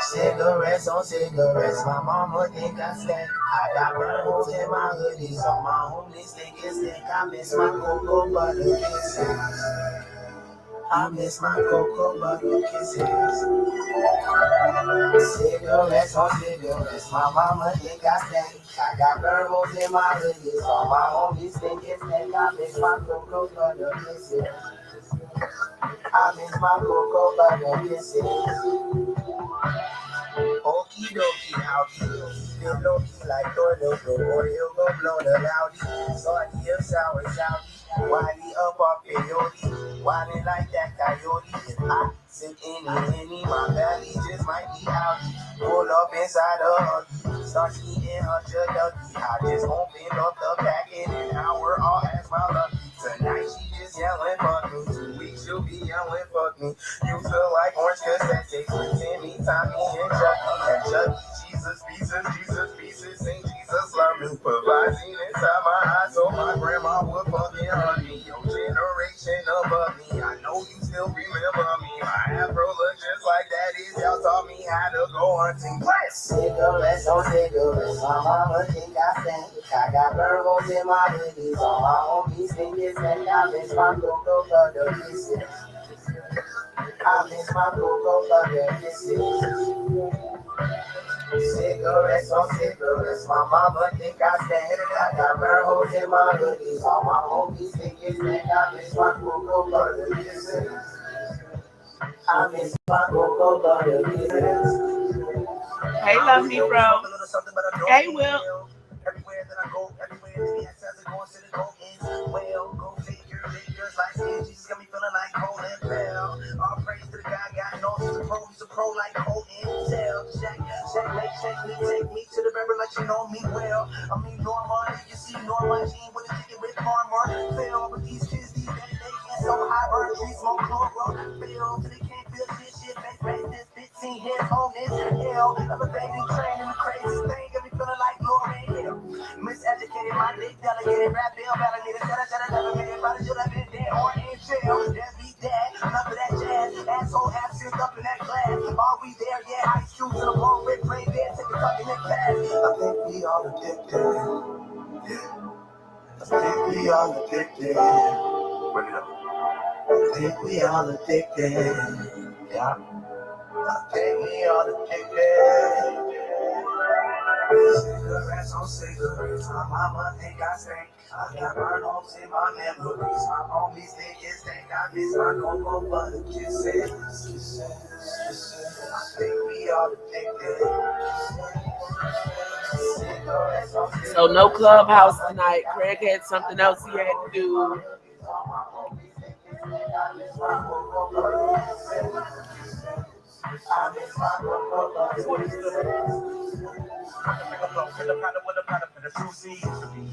Cigarettes on cigarettes, my mama think I stink. I got burn holes in my hoodies, on my homies think it's stink. I miss my cocoa butter kisses. I miss my cocoa butter kisses. Cigarettes on cigarettes, my mama think I stink. I got burn holes in my hoodies, on my homies think it's stink. I miss my cocoa butter kisses. I miss my cocoa butter kisses. Okie dokie, howdy. Feel low-key like tornado, or he'll go blow the loudy. Salty or sour, shouty. Wiley up off peyote. Wildin' like that coyote. If I sit any, my belly just might be outy. Pull up inside a huggy. Start eating hunter ducky. I just open up the packet and now we're all as my lucky. Tonight she just yelling fuck me. 2 weeks she'll be yelling fuck me. You feel like orange cassette with Timmy, Tommy, and Chucky. And Chucky, Jesus, pieces, and Jesus love me. Put Visine inside my eyes so my grandma would fucking hug me. Your generation above me, I know you still remember me. My afro look just like that is. Y'all taught me how to go hunting. Cigarettes on cigarettes, my mama think I stink. I got burn holes in my hoodies, all my homies think it's stink. I miss my cocoa butter kisses. I miss my cocoa butter kisses. Cigarettes on cigarettes, my mama think I stink. I got burn holes in my hoodies, all my homies think it's stink. I miss my cocoa butter kisses. I miss my cocoa butter kisses. Hey, lovely bro. Hey, Will. Everywhere that I go, everywhere that the access going to the go is well. Go figures like skin. Jesus got me feeling like Colin Bell. All praise to the guy got no, he's a pro like Colin Tell. Shake me, take me to the river like you know me well. I mean, Norma, you see Norma Jean with a ticket with Farmer. Fell, but these kids, these days, they get so high, burn trees, smoke chloro. Feel till they can't feel shit, face this 15 hits on this hill. Elevating train in the crazy thing, got me feeling like Lauren Hill. Miseducated, my dick delegated, rap bill, validated, never made it, probably should have been dead or in jail. That's me dead, enough of that jazz, asshole absent up in that glass. Are we there? Yeah, ice cubes in a ball, red play there, take a tuck in that class. I think we all addicted. I think we all addicted. Bring it up. I think we all addicted. Yeah. I think we all addicted. Cigarettes on cigarettes, my mama think I stink. I got burn holes in my memories, my homies think it's stink. I miss my cocoa butter kisses. I think we all addicted. Cigarettes on cigarettes. So no clubhouse tonight. Craig had something else he had to do. I miss my cocoa butter kisses. With a powder for the sushi.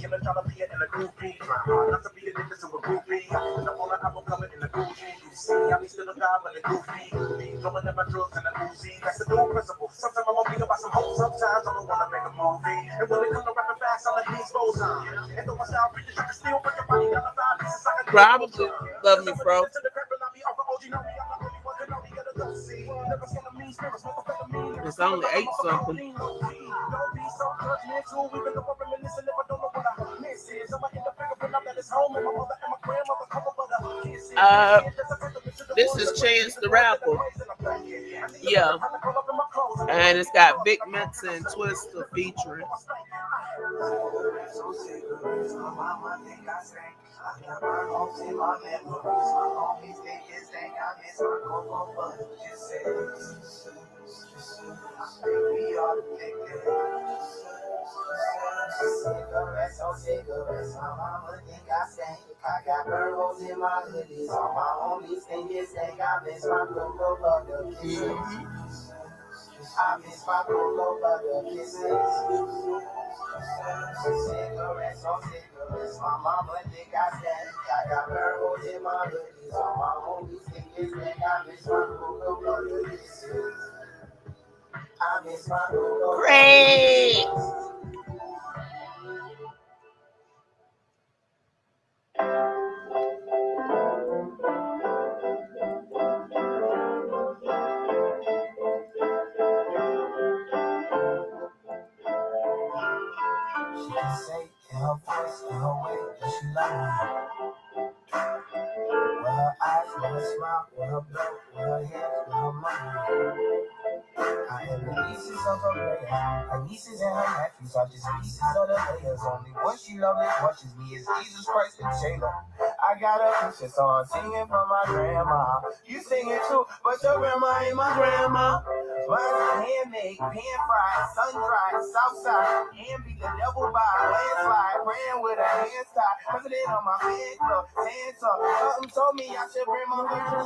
Killer trying to be in a groupie. Not to be addicted to a groupie. And all I have covered in the Gucci. You see, I be still a guy with a goofy. Going in my drugs and a Uzi. That's the new principle. Sometimes I'm gonna think about some hope. Sometimes I don't wanna make a movie. And when it comes to rapping fast, I let these goes on. And though I sound pretty, you can still put your money down the five pieces. Probably love me, bro. It's only 8 something. Don't be so judgmental, even though I'm reminiscing if I don't know what I miss is. I'm in the fingerprint up at his home, and my mother and my grandmother come up with a This is Chance the Rapper. Yeah. And it's got Vic Mensa and Twista featuring. I got burn holes in my memories. My homies think it's stank. I miss my cocoa butter kisses. I think we all addicted. Cigarettes on cigarettes. My mama think I stank. I got burn holes in my hoodies. All my homies think it's stank. I miss my cocoa butter kisses. I miss my cocoa butter kisses. Cigarettes on cigarettes, my mama think I stank. I got burn holes in my hoodies, all my homies think it's stank. I miss my cocoa butter kisses. I miss my cocoa Great. in her voice, in her way, that she loved me. With her eyes, with her smile, with her belt, with her hands, with her money. I am the pieces of her layers. Her nieces and her nephews are just pieces of the layers. Only one she loves as much as me is Jesus Christ and Taylor. I got a picture song singing for my grandma. You sing it too, but your grandma ain't my grandma. Mine's handmade, pan fried, sun dried, south side. And beat the devil by a landslide. Praying with a hand tied. President on my fan club, hands up. Something told me I should bring my picture.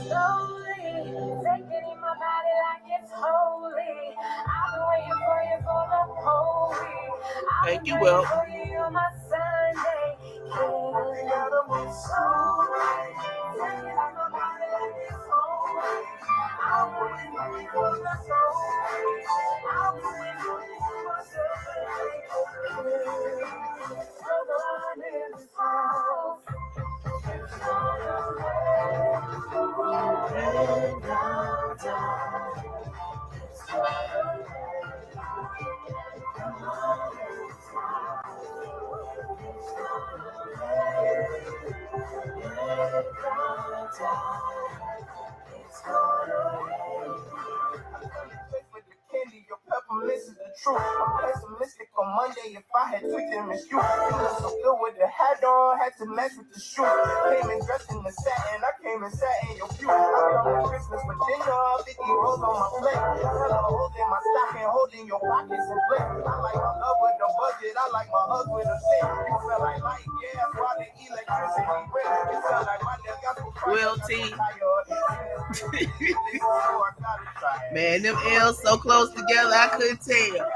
Slowly, taking in my body like it's holy. I've been waiting for you for the whole week. Thank you, Will. For you on my Sunday. You gotta move slowly, taking in my body like it's holy. I've been waiting for you for the whole week. I've been waiting for you for my Sunday. Someone in this house. It's gonna rain down, down. It's gonna Candy, your peppermints is the truth. I'm pessimistic on Monday if I had tweaked and missed you. Feeling so good with the hat on, had to match with the shoe. Came in dressed in the satin, I came and sat in your pew. I come to Christmas with dinner, 50 rolls on my plate. Hello, holding my stocking, holding your pockets in place. I like my love with the budget, I like my hug with a stick. You feel like light gas while the electricity breaks. You feel like my nigga got Will T. Man, them L's so close together, I couldn't tell.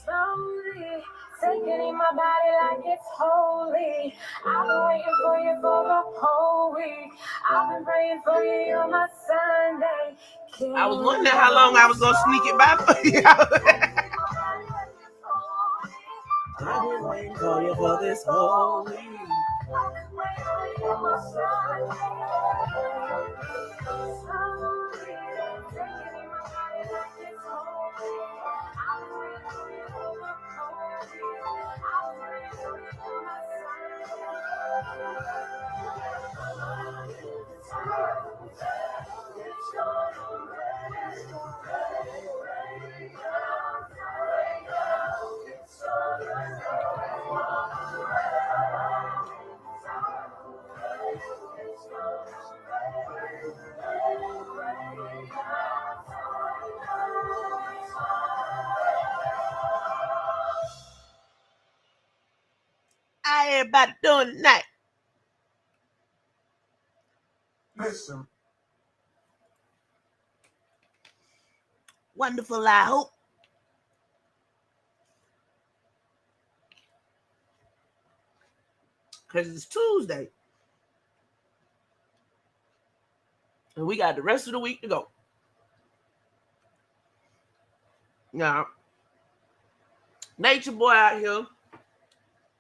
slowly, taking in my body like it's holy. I've been waiting for you for the whole week. I've been praying for you on my Sunday. I was wondering how long I was gonna sneak it by for you. I've been waiting for you for this whole week. Everybody doing tonight. Listen. Wonderful, I hope. Because it's Tuesday. And we got the rest of the week to go. Now, Nature Boy out here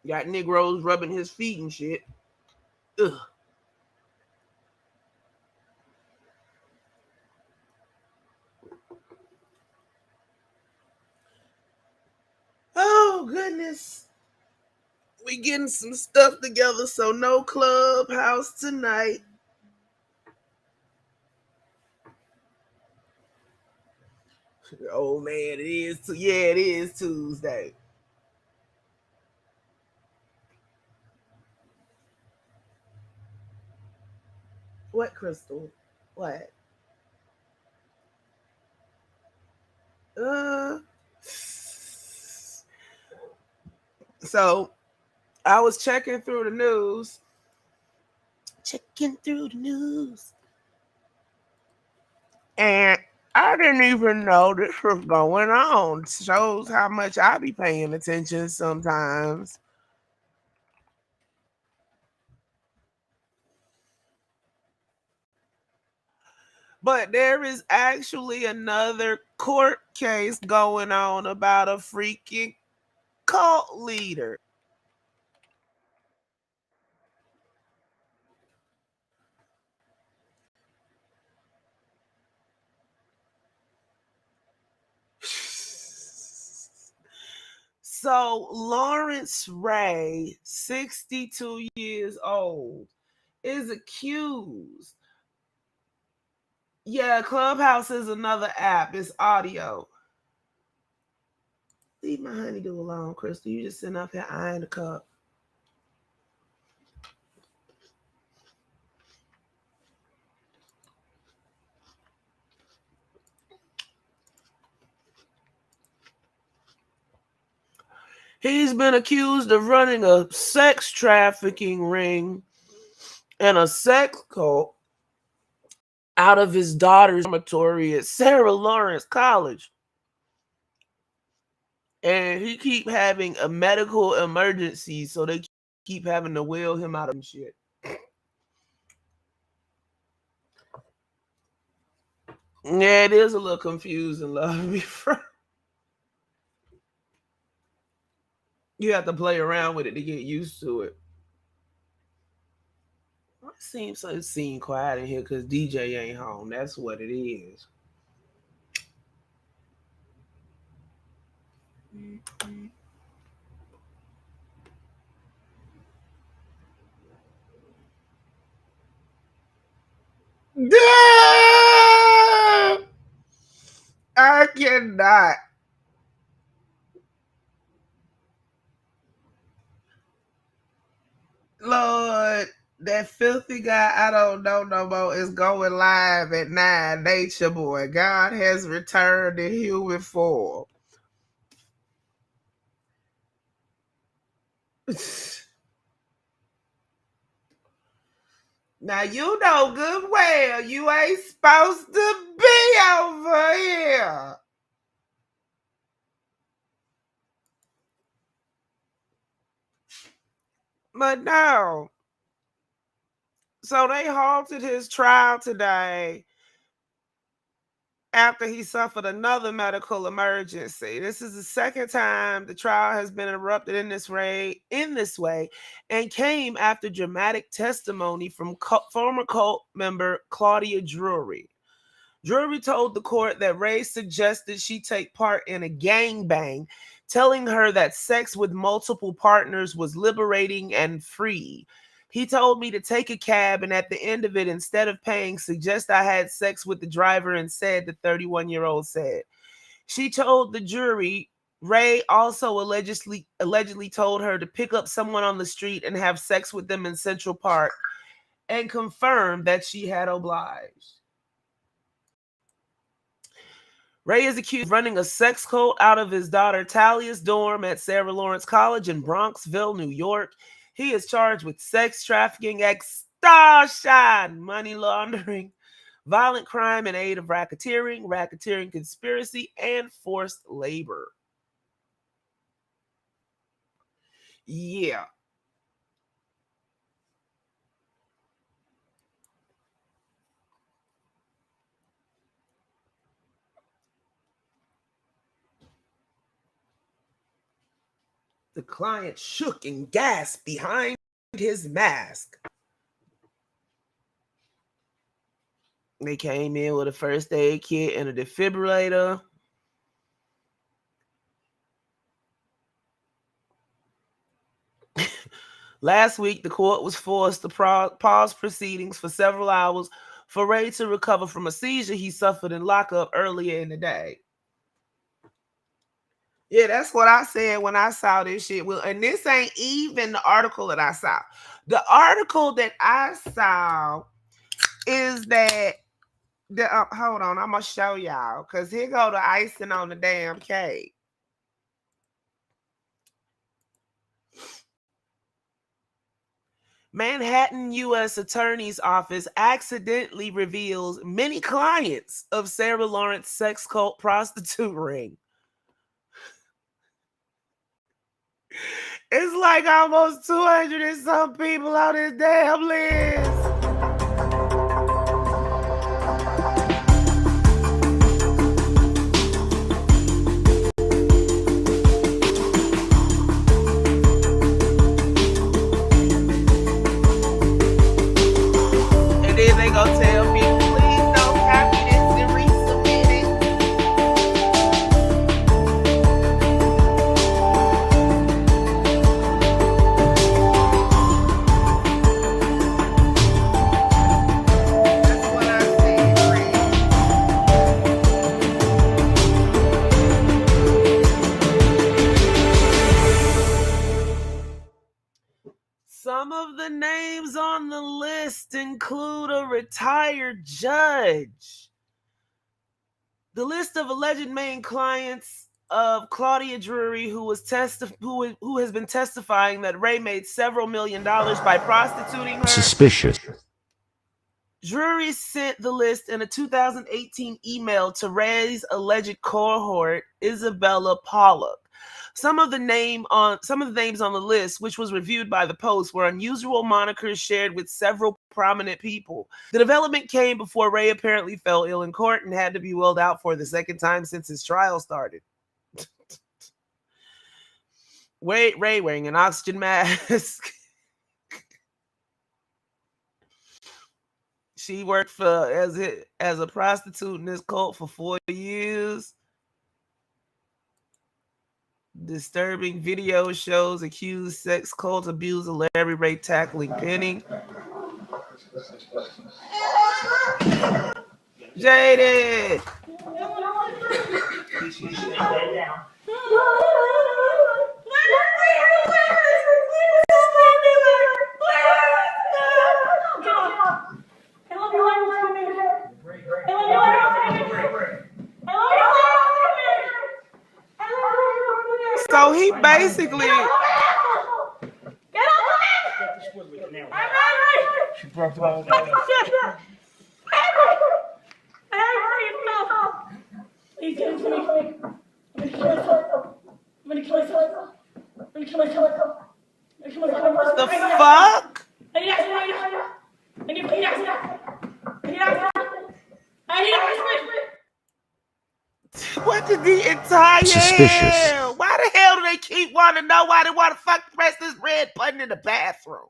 got Negroes rubbing his feet and shit. Ugh. Oh, goodness. We getting some stuff together, so no clubhouse tonight. Oh, man, it is. It is Tuesday. What, Crystal? What? So I was checking through the news. And I didn't even know this was going on. Shows how much I be paying attention sometimes. But there is actually another court case going on about a freaking cult leader. So Lawrence Ray, 62 years old, is accused. Yeah, Clubhouse is another app. It's audio. Leave my honeydew alone, Crystal. You just sitting up here eyeing the cup. He's been accused of running a sex trafficking ring and a sex cult out of his daughter's dormitory at Sarah Lawrence College. And he keep having a medical emergency, so they keep having to wheel him out of shit. Yeah, it is a little confusing, love. You have to play around with it to get used to it. It seems quiet in here because DJ ain't home. That's what it is. I cannot. Lord, that filthy guy I don't know no more is going live at 9. Nature Boy. God has returned in human form. Now you know good well you ain't supposed to be over here. But no. So they halted his trial today after he suffered another medical emergency. This is the second time the trial has been interrupted in this way, and came after dramatic testimony from former cult member Claudia Drury. Drury told the court that Ray suggested she take part in a gangbang, telling her that sex with multiple partners was liberating and free. He told me to take a cab, and at the end of it, instead of paying, suggest I had sex with the driver instead, the 31-year-old said. She told the jury Ray also allegedly told her to pick up someone on the street and have sex with them in Central Park, and confirmed that she had obliged. Ray is accused of running a sex cult out of his daughter Talia's dorm at Sarah Lawrence College in Bronxville, New York. He is charged with sex trafficking, extortion, money laundering, violent crime in aid of racketeering conspiracy, and forced labor. Yeah. The client shook and gasped behind his mask. They came in with a first aid kit and a defibrillator. Last week, the court was forced to pause proceedings for several hours for Ray to recover from a seizure he suffered in lockup earlier in the day. Yeah, that's what I said when I saw this shit. Well, and this ain't even the article that I saw. The article that I saw is that hold on, I'm gonna show y'all, because here go the icing on the damn cake. Manhattan U.S. Attorney's Office accidentally reveals many clients of Sarah Lawrence sex cult prostitute ring. It's like almost 200 and some people on this damn list. Some of the names on the list include a retired judge. The list of alleged main clients of Claudia Drury, who has been testifying that Ray made several $1 million by prostituting her. Suspicious. Drury sent the list in a 2018 email to Ray's alleged cohort, Isabella Pollock. Some of the names on the list, which was reviewed by the Post, were unusual monikers shared with several prominent people. The development came before Ray apparently fell ill in court and had to be wheeled out for the second time since his trial started. Ray wearing an oxygen mask. She worked as a prostitute in this cult for 4 years. Disturbing video shows accused sex cult abuser Larry Ray tackling Penny. Jaded. So he basically. She broke the ball. The fuck? What did the entire Suspicious. Why the hell do they keep wanting to know why they want to fuck press this red button in the bathroom?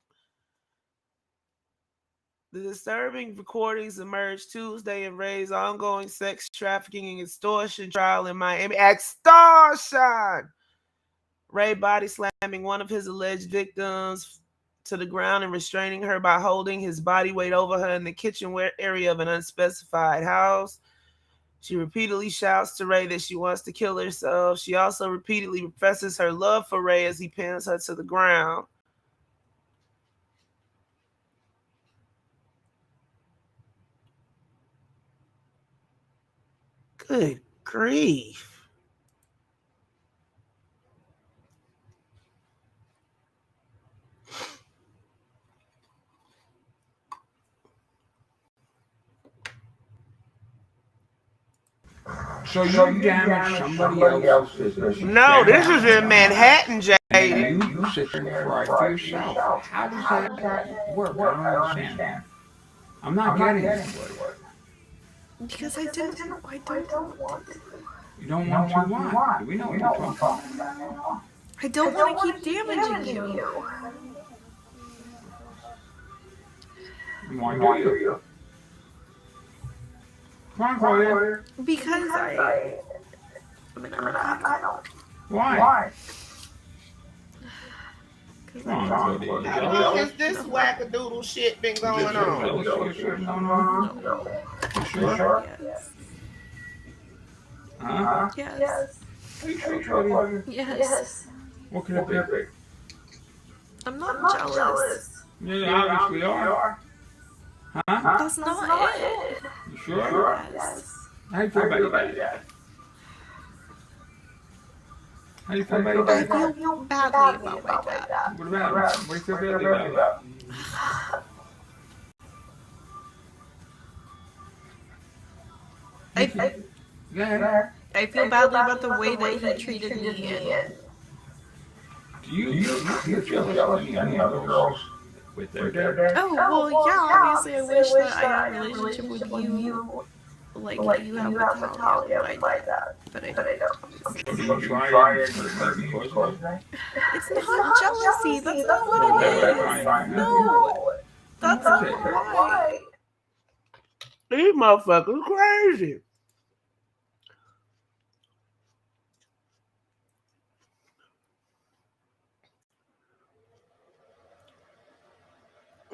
The disturbing recordings emerged Tuesday in Ray's ongoing sex trafficking and extortion trial in Miami. Extortion! Ray body slamming one of his alleged victims to the ground and restraining her by holding his body weight over her in the kitchen area of an unspecified house. She repeatedly shouts to Ray that she wants to kill herself. She also repeatedly professes her love for Ray as he pins her to the ground. Good grief. So you damaged somebody else's business. No, this is in Manhattan, Jay. You sit there and cry for yourself. How does that work? I don't understand. I'm not getting it. Because I don't want to. You don't want to why? We know what you're talking about. I don't want to keep damaging you. Why do you? Come on, Claudia. Because I don't. Why? Come on, Claudia. How long has this wackadoodle shit been going on? You sure? Yes. Huh? Yes. Are you sure, Claudia? Yes. What could it be? I'm not jealous. You obviously are. Huh? That's not it. You sure? Yes. How do you feel about your dad? How do you feel about your I dad? feel badly about my dad. What about him? What do you feel badly about? Go ahead. I feel badly about the way that he treated me. Do you feel jealous of any other girls with their dad? Oh, well, yeah, obviously I wish that I had a relationship with you like you have with Talia, but I don't. Do you try it because of that? It's not jealousy, that's not what it is. No, that's not why. These motherfuckers crazy.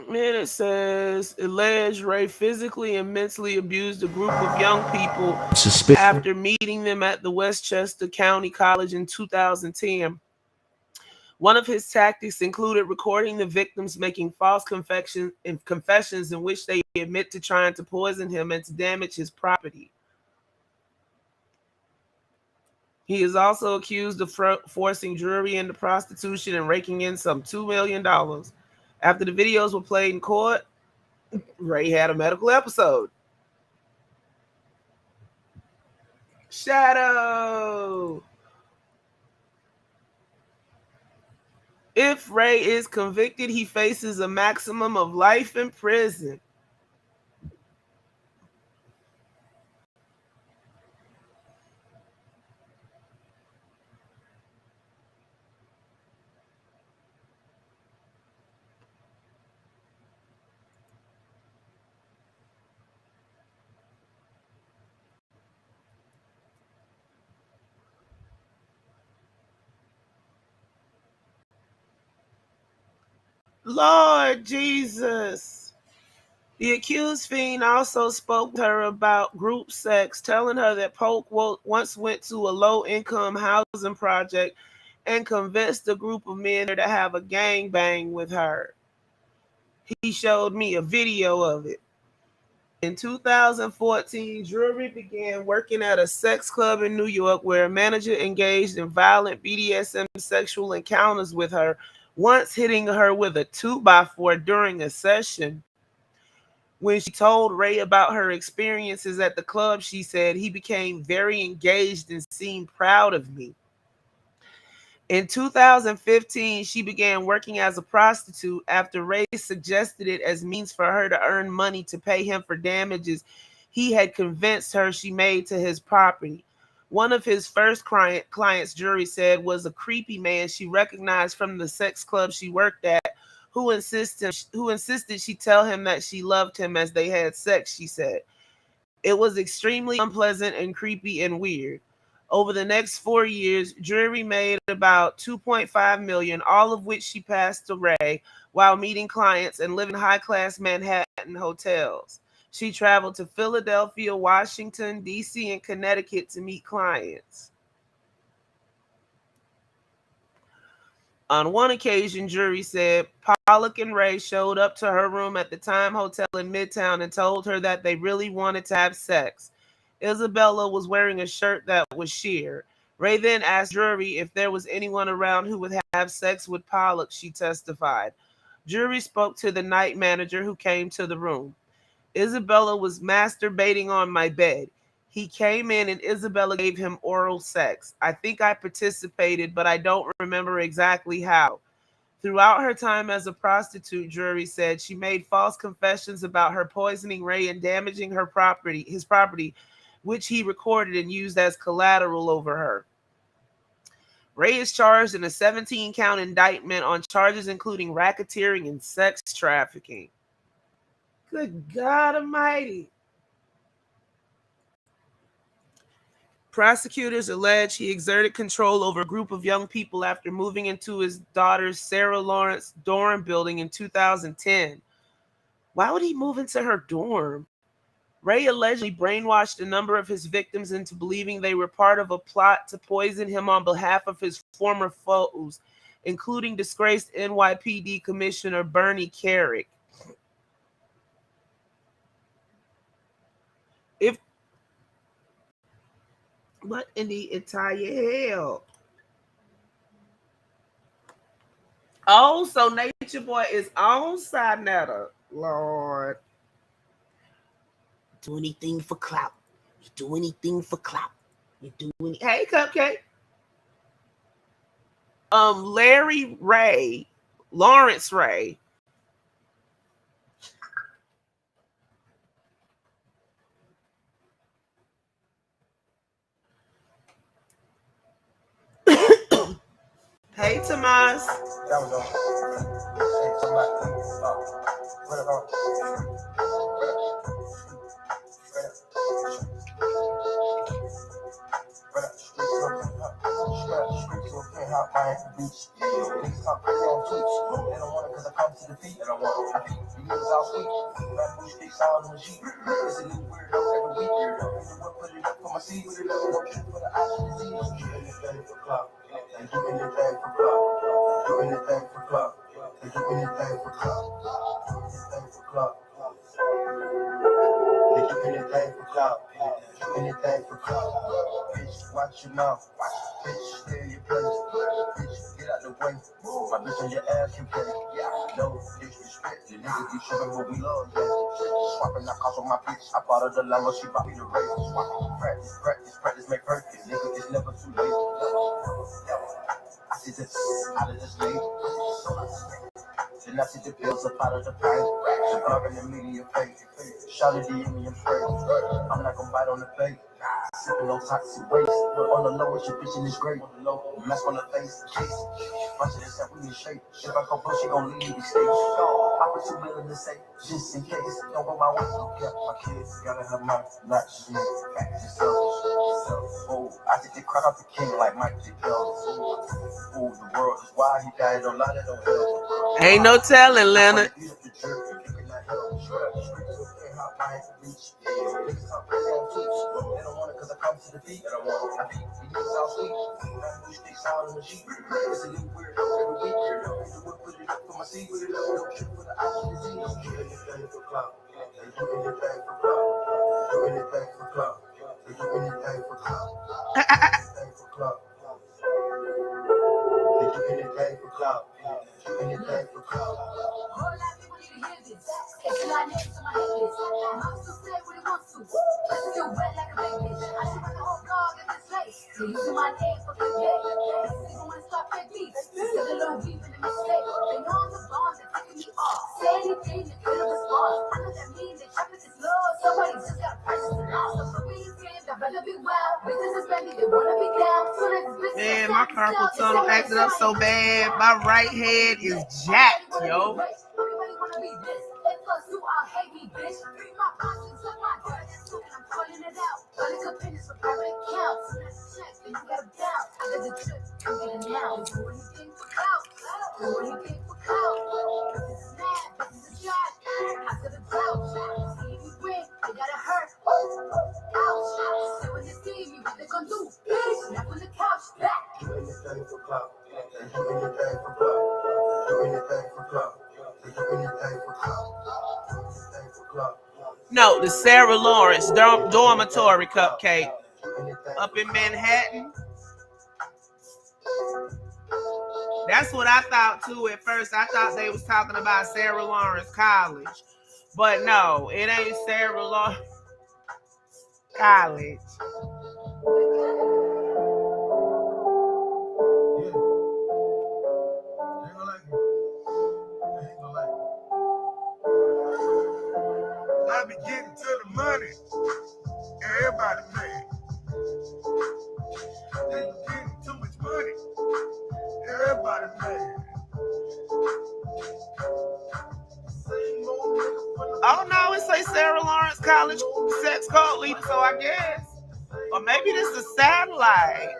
Man, it says alleged Ray physically and mentally abused a group of young people after meeting them at the Westchester County College in 2010. One of his tactics included recording the victims making false confessions in which they admit to trying to poison him and to damage his property. He is also accused of forcing jewelry into prostitution and raking in some $2 million. After the videos were played in court, Ray had a medical episode. Shadow. If Ray is convicted, he faces a maximum of life in prison. Lord Jesus. The accused fiend also spoke to her about group sex, telling her that Polk once went to a low-income housing project and convinced a group of men to have a gangbang with her. He showed me a video of it. In 2014, Drury began working at a sex club in New York where a manager engaged in violent BDSM sexual encounters with her, once hitting her with a 2x4 during a session. When she told Ray about her experiences at the club, she said, "He became very engaged and seemed proud of me." In 2015, she began working as a prostitute after Ray suggested it as means for her to earn money to pay him for damages he had convinced her she made to his property. One of his first clients, Jury said, was a creepy man she recognized from the sex club she worked at, who insisted she tell him that she loved him as they had sex, she said. It was extremely unpleasant and creepy and weird. Over the next 4 years, Drury made about $2.5 million, all of which she passed to Ray while meeting clients and living in high-class Manhattan hotels. She traveled to Philadelphia, Washington, D.C., and Connecticut to meet clients. On one occasion, Drury said, Pollock and Ray showed up to her room at the Time Hotel in Midtown and told her that they really wanted to have sex. Isabella was wearing a shirt that was sheer. Ray then asked Drury if there was anyone around who would have sex with Pollock, she testified. Drury spoke to the night manager who came to the room. Isabella was masturbating on my bed. He came in and Isabella gave him oral sex. I think I participated, but I don't remember exactly how. Throughout her time as a prostitute, Drury said, she made false confessions about her poisoning Ray and damaging his property, which he recorded and used as collateral over her. Ray is charged in a 17-count indictment on charges including racketeering and sex trafficking. Good God Almighty. Prosecutors allege he exerted control over a group of young people after moving into his daughter's Sarah Lawrence dorm building in 2010. Why would he move into her dorm? Ray allegedly brainwashed a number of his victims into believing they were part of a plot to poison him on behalf of his former foes, including disgraced NYPD Commissioner Bernie Carrick. What in the entire hell? Oh, so Nature Boy is on Sinetta. Lord. Do anything for clout. You do anything for clout. You do any. Hey, Cupcake. Lawrence Ray. Hey, Tomas. anything for club. They do anything for club. Anything for club. They do anything for club. Do anything for club. Bitch, watch your mouth. Bitch, stay in your place. Bitch, get out the way. My bitch on your ass, you play. No disrespect. The niggas be showing what we love, yeah. Swapping that cost on my bitch. I bought her the Lambo, she bought me the race. Practice, practice, practice, make perfect. Nigga, it's never too late. I see this out of this late. Then I see the bills up out of the pipe. The bar in the media fake. Shout it to me, I'm straight. I'm not gonna bite on the plate. Sipping on toxic waste. On the low, it's your bitch in this grave. Mask on the face. Watch it, we in shape. If I go push, she gon' leave me stage. I put 2 million to say, just in case. Don't go my way. Yeah, my kids gotta have my not shit. Back to selfish. Oh, I think they cried out the king like Mike J. Oh, the world is wild. He died on line, don't help. Ain't no telling, Leonard. Anything for clout. Anything for clout. Man, my carpal tunnel acting up so bad. My right head is jacked, yo. No, the Sarah Lawrence dormitory cupcake up in Manhattan. That's what I thought too at first. I thought they was talking about Sarah Lawrence College. But no, it ain't Sarah Lawrence College. I be getting to the money. Everybody mad. They getting too much money. Everybody mad. Oh no, it say Sarah Lawrence College sex cult leader, so I guess. Or maybe this is a satellite.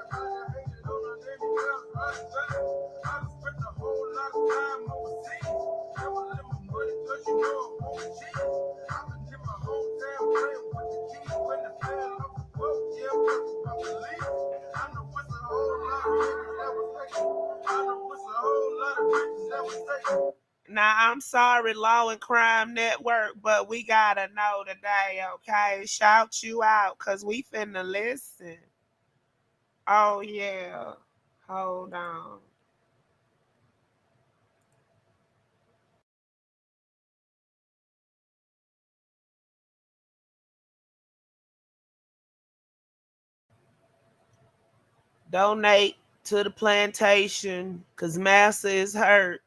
Now, I'm sorry, Law and Crime Network, but we gotta know today, okay? Shout you out, because we finna listen. Oh, yeah. Hold on. Donate to the plantation, because Massa is hurt.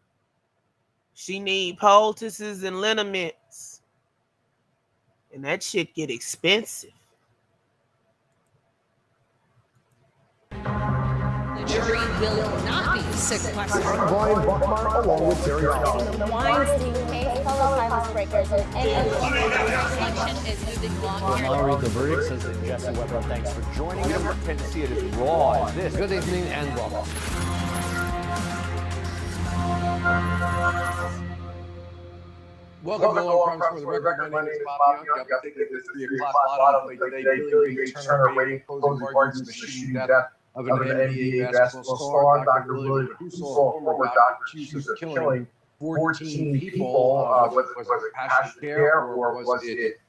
She need poultices and liniments. And that shit get expensive. The jury will not be sequestered. Brian Buckmar along with Terry Allen. The Weinstein case, fellow silence breakers, and Election is moving along here. I'll read the verdict. Says that Jesse Weber, thanks for joining us. We tend to see it as raw as this. Good evening and welcome. Welcome to Lower Crimes for the Record. My name is Bob Young. I've taken this 3 o'clock lot on play today. Billy Ray Turner waiting, closing arguments, the shooting death of an NBA basketball star, Dr. William Kusel, former doctor, accused of killing 14 people. Was it passion care or was it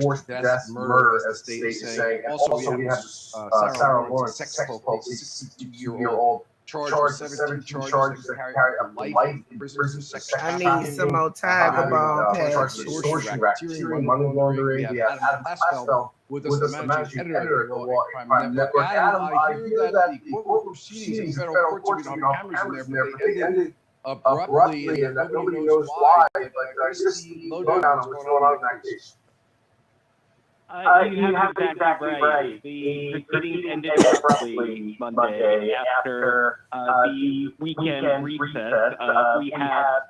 forced death, murder, as the state is saying? Also, we have Sarah Lawrence, sex cult, 62-year-old, charged with 17 charges that carry up to life in prison for sex I trafficking. need some more tiger ball Charged patches. with extortion, racketeering, money laundering. We have Adam Glassfeld with us, the managing editor of the Law and Crime Network. Adam, I hear that the court proceedings in federal courts, we don't have cameras in there, but they ended abruptly, and that nobody knows why. But here's the lowdown on what's going on in that case. You have it exactly right. The proceedings ended abruptly Monday after the weekend recess. We had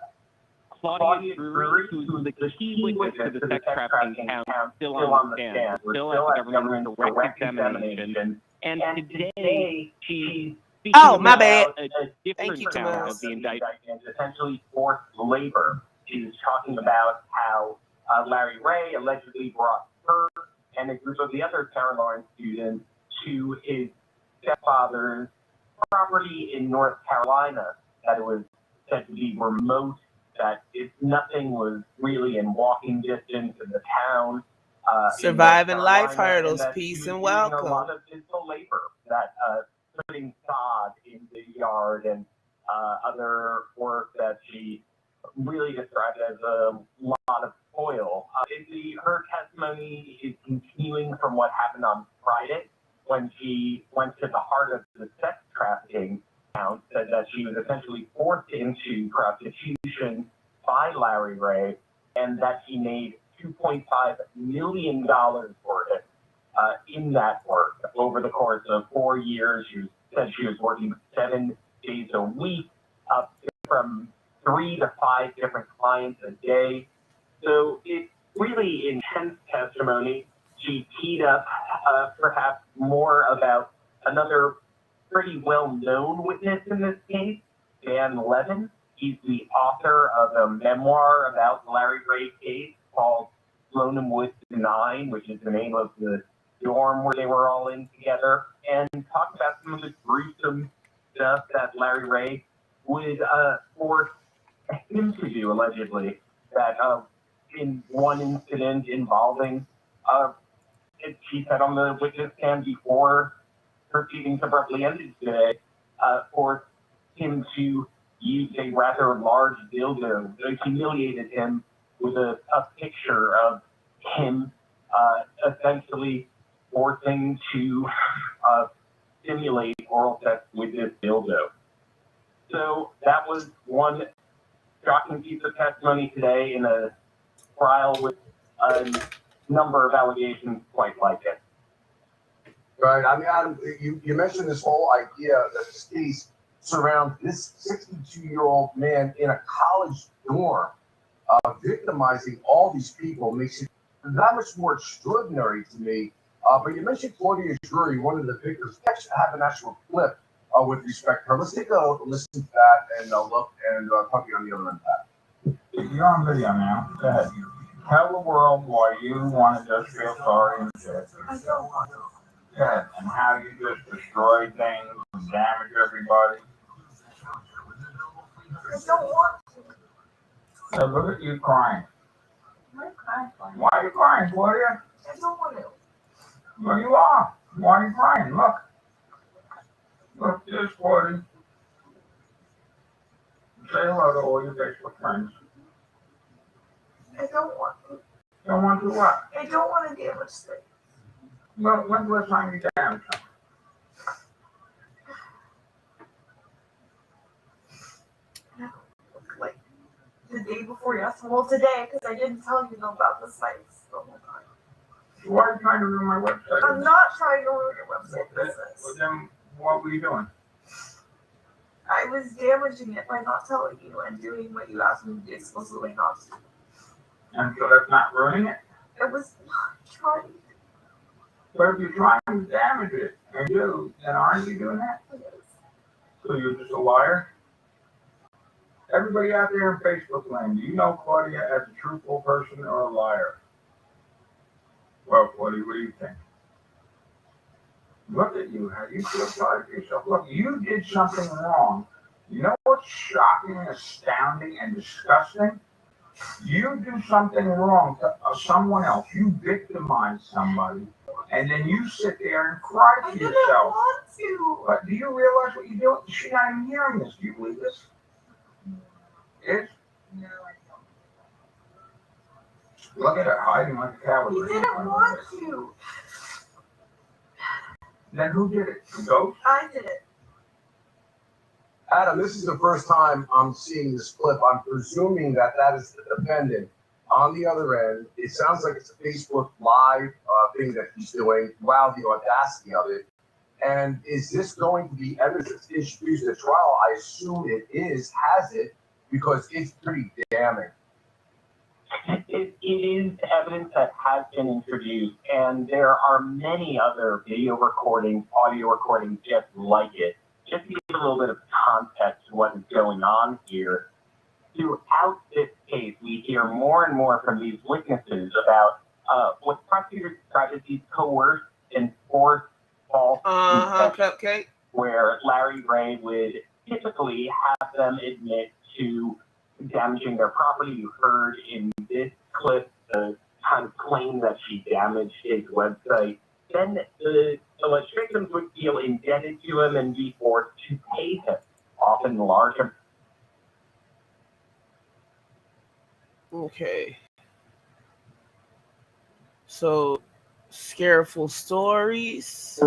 Claudia Drury, who's the key witness to the sex trafficking count, still on the stand. We're still at the government direct examination. And today, she's speaking my about bad. a different you, count Tomas. of the indictment, essentially forced labor. She's talking about how Larry Ray allegedly brought her and a group of the other Sarah Lawrence students to his stepfather's property in North Carolina, that it was said to be remote, that nothing was really in walking distance in the town. Surviving life Carolina, hurdles, and peace and a lot welcome. of physical labor, that putting sod in the yard and other work that she really described as a lot of toil. Her testimony is continuing from what happened on Friday when she went to the heart of the sex trafficking count, said that she was essentially forced into prostitution by Larry Ray and that he made $2.5 million for it in that work over the course of 4 years. She said she was working 7 days a week, up from 3 to 5 different clients a day. So it's really intense testimony. She teed up perhaps more about another pretty well-known witness in this case, Dan Levin. He's the author of a memoir about the Larry Ray case called Sloan Woods 9, which is the name of the dorm where they were all in together, and talked about some of the gruesome stuff that Larry Ray would force him to do, allegedly, that in one incident involving, she said on the witness stand before proceedings abruptly ended today, forced him to use a rather large dildo. They humiliated him with a picture of him essentially forcing to simulate oral sex with this dildo. So that was one shocking piece of testimony today in a trial with a number of allegations quite like it. Right. I mean, Adam, you mentioned this whole idea that this case surrounds this 62-year-old man in a college dorm, victimizing all these people makes it that much more extraordinary to me. But you mentioned Claudia Drury, one of the victims. I have an actual clip with respect to her. Let's take a listen to that and look and talk to you on the other end of that. You're on video now. Go ahead. Tell the world why you want to just feel sorry and shit. I don't want to. Yeah, and how you just destroy things and damage everybody. I don't want to. So look at you crying. I'm crying. Why are you crying, Claudia? I don't want to. Well, you are. Why are you crying? Look. Look, this, Claudia. Say hello to all your Facebook friends. I don't want to. Don't want to what? I don't want to damage things. Well, when's the last time you damaged them? Like the day before yesterday. Well, today, because I didn't tell you about the sites the whole time. Why are you trying to ruin my website? I'm not trying to ruin your website business. Well, then what were you doing? I was damaging it by not telling you and doing what you asked me to do explicitly not to. And so that's not ruining it? I was not trying. But if you're trying to damage it, and you, then aren't you doing that? Yes. So you're just a liar? Everybody out there in Facebook land, do you know Claudia as a truthful person or a liar? Well, Claudia, what do you think? Look at you. How you feel sorry for yourself. Look, you did something wrong. You know what's shocking, astounding, and disgusting? You do something wrong to someone else. You victimize somebody. And then you sit there and cry to yourself. I didn't want to. But do you realize what you're doing? She's not even hearing this. Do you believe this? It's, No, I don't. look at her hiding like a coward. He didn't want to. Then who did it? The ghost? I did it. Adam, this is the first time I'm seeing this clip. I'm presuming that is the defendant on the other end. It sounds like it's a Facebook Live thing that he's doing. Wow, the audacity of it. And is this going to be evidence that's introduced at trial? I assume it is, has it, because it's pretty damning. It is evidence that has been introduced, and there are many other video recordings, audio recordings just like it. Just to give a little bit of context to what is going on here, throughout this case, we hear more and more from these witnesses about what prosecutors describe as these coerced and forced false Cupcake, where Larry Ray would typically have them admit to damaging their property. You heard in this clip the kind of claim that she damaged his website. Then the alleged victims would feel indebted to him and be forced to pay him, often larger. Okay. So, Scareful Stories.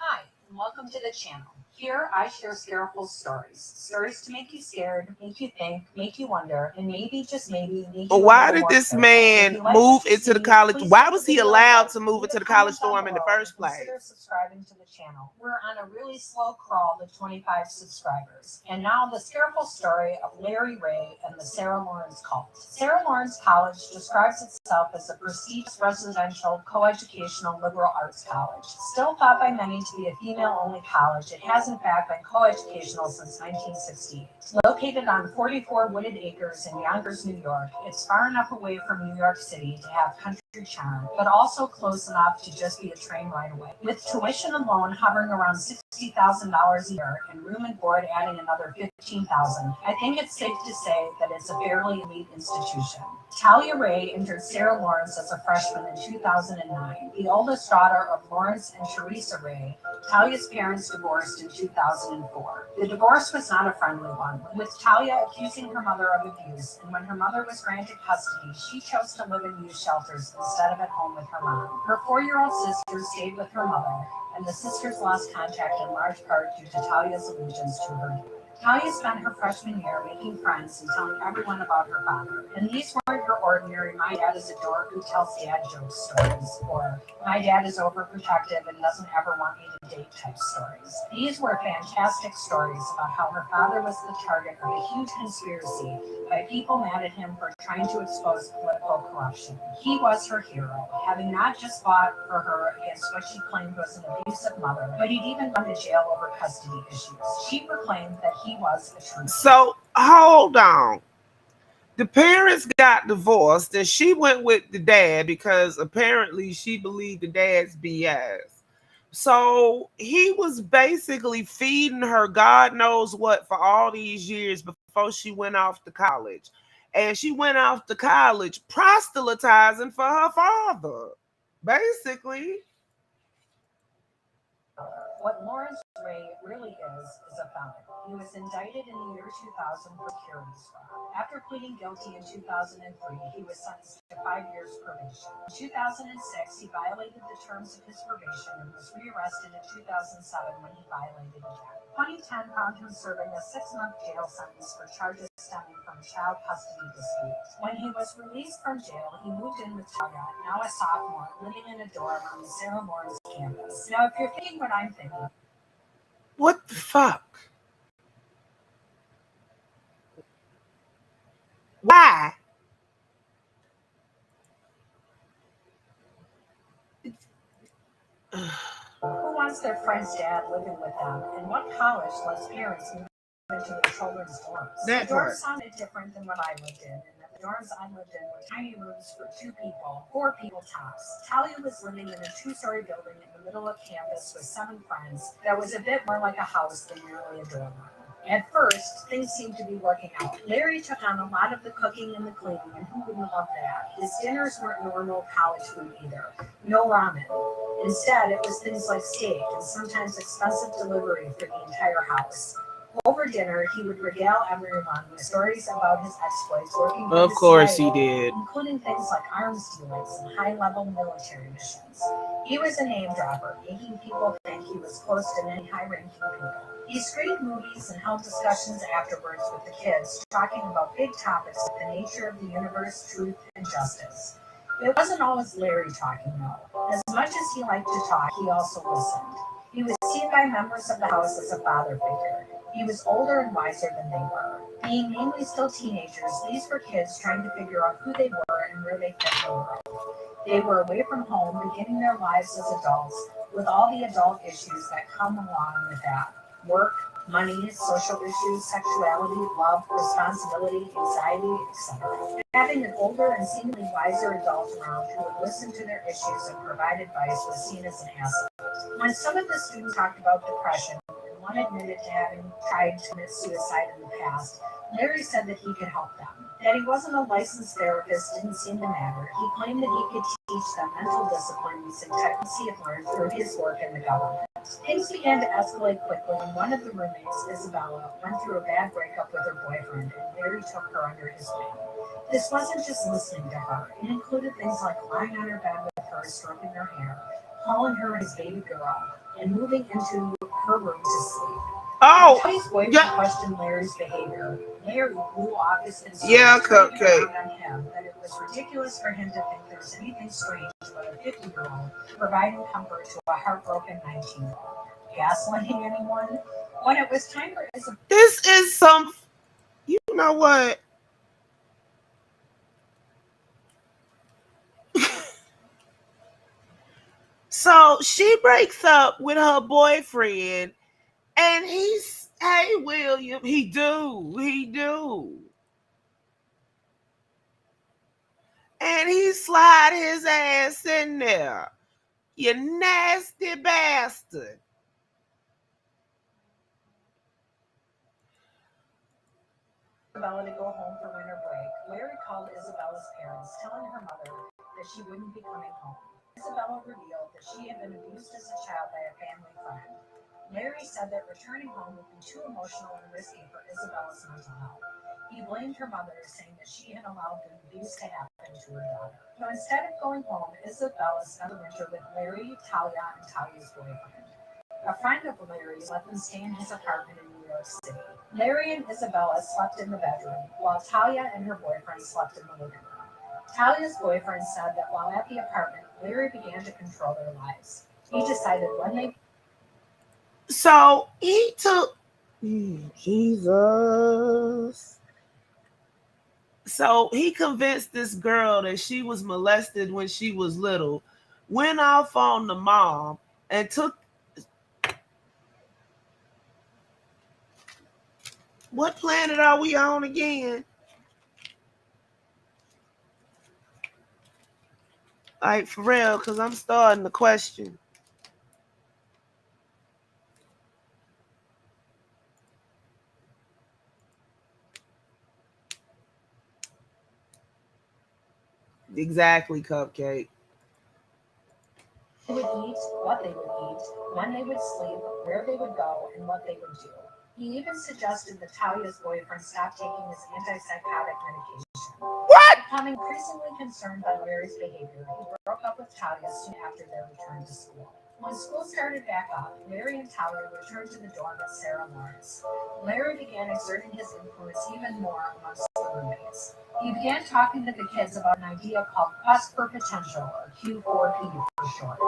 Hi, and welcome to the channel. Here, I share scareful stories. Stories to make you scared, make you think, make you wonder, and maybe, just maybe, make you Why did this man move into the college? Why was he allowed to move into the college dorm in the first place? Consider subscribing to the channel. We're on a really slow crawl to 25 subscribers. And now the scareful story of Larry Ray and the Sarah Lawrence cult. Sarah Lawrence College describes itself as a prestigious residential coeducational liberal arts college. Still thought by many to be a female-only college, it has in fact been coeducational since 1968. Located on 44 wooded acres in Yonkers, New York, it's far enough away from New York City to have country charm, but also close enough to just be a train ride away. With tuition alone hovering around $60,000 a year and room and board adding another $15,000, I think it's safe to say that it's a fairly elite institution. Talia Ray entered Sarah Lawrence as a freshman in 2009. The oldest daughter of Lawrence and Teresa Ray, Talia's parents divorced in 2004. The divorce was not a friendly one, with Talia accusing her mother of abuse, and when her mother was granted custody, she chose to live in youth shelters instead of at home with her mom. Her 4-year-old sister stayed with her mother, and the sisters lost contact in large part due to Talia's allegiance to her. Talia spent her freshman year making friends and telling everyone about her father. And these weren't your ordinary, my dad is a dork who tells dad joke stories, or my dad is overprotective and doesn't ever want me to date type stories. These were fantastic stories about how her father was the target of a huge conspiracy by people mad at him for trying to expose political corruption. He was her hero, having not just fought for her against what she claimed was an abusive mother, but he'd even gone to jail over custody issues. She proclaimed that he was a true. So hold on. The parents got divorced and she went with the dad because apparently she believed the dad's BS. So he was basically feeding her God knows what for all these years before she went off to college. And she went off to college proselytizing for her father, basically. What Lawrence Ray really is a felon. He was indicted in the year 2000 for securities fraud. After pleading guilty in 2003, he was sentenced to 5 years probation. In 2006, he violated the terms of his probation and was rearrested in 2007 when he violated again. 2010 found him serving a 6-month jail sentence for charges stemming from a child custody dispute. When he was released from jail, he moved in with Talia, now a sophomore, living in a dorm on the Sarah Lawrence campus. Now, if you're thinking what I'm thinking, what the fuck? Why? Who wants their friend's dad living with them? And what college lets parents move in into the children's dorms. That the part. dorms sounded different than what I lived in, and the dorms I lived in were tiny rooms for 2 people, 4 people tops. Talia was living in a 2-story building in the middle of campus with 7 friends that was a bit more like a house than merely a dorm room. At first, things seemed to be working out. Larry took on a lot of the cooking and the cleaning, and who wouldn't love that? His dinners weren't normal college food either. No ramen. Instead, it was things like steak and sometimes expensive delivery for the entire house. Over dinner, he would regale everyone with stories about his exploits working for Of the course CIA, he did. including things like arms dealings and high-level military missions. He was a name dropper, making people think he was close to many high-ranking people. He screened movies and held discussions afterwards with the kids, talking about big topics like the nature of the universe, truth, and justice. It wasn't always Larry talking, though. As much as he liked to talk, he also listened. He was seen by members of the house as a father figure. He was older and wiser than they were. Being mainly still teenagers, these were kids trying to figure out who they were and where they fit in the world. They were away from home, beginning their lives as adults, with all the adult issues that come along with that. Work, money, social issues, sexuality, love, responsibility, anxiety, etc. Having an older and seemingly wiser adult around who would listen to their issues and provide advice was seen as an asset. When some of the students talked about depression, and one admitted to having tried to commit suicide in the past, Larry said that he could help them. That he wasn't a licensed therapist didn't seem to matter. He claimed that he could teach them mental discipline using techniques he had learned through his work in the government. Things began to escalate quickly when one of the roommates, Isabella, went through a bad breakup with her boyfriend, and Larry took her under his wing. This wasn't just listening to her. It included things like lying on her bed with her, stroking her hair, calling her his baby girl, and moving into her room to sleep. Oh, Tony's boyfriend yeah. questioned Larry's behavior. Larry blew off his concern, Yeah, turning it Cupcake. around on him that it was ridiculous for him to think there was anything strange about a 50-year-old providing comfort to a heartbroken 19-year-old. Gaslighting anyone? When it was time for Isabel. This is some, you know what? So she breaks up with her boyfriend, and he's, hey, William, he do. And he slide his ass in there. You nasty bastard. Isabella to go home for winter break, Larry called Isabella's parents, telling her mother that she wouldn't be coming home. Isabella revealed that she had been abused as a child by a family friend. Larry said that returning home would be too emotional and risky for Isabella's mental health. He blamed her mother, saying that she had allowed the abuse to happen to her daughter. So instead of going home, Isabella spent the winter with Larry, Talia, and Talia's boyfriend. A friend of Larry's let them stay in his apartment in New York City. Larry and Isabella slept in the bedroom, while Talia and her boyfriend slept in the living room. Talia's boyfriend said that while at the apartment, Larry began to control their lives. He decided when they... So he took... Jesus. So he convinced this girl that she was molested when she was little, went off on the mom, and took... What planet are we on again? Like, for real, because I'm starting to question. Exactly, Cupcake. They would eat, what they would eat, when they would sleep, where they would go, and what they would do. He even suggested that Talia's boyfriend stop taking his antipsychotic medication. What? Becoming increasingly concerned by Larry's behavior, he broke up with Talia soon after their return to school. When school started back up, Larry and Talia returned to the dorm at Sarah Lawrence. Larry began exerting his influence even more amongst the roommates. He began talking to the kids about an idea called Quest for Potential, or Q4P for short.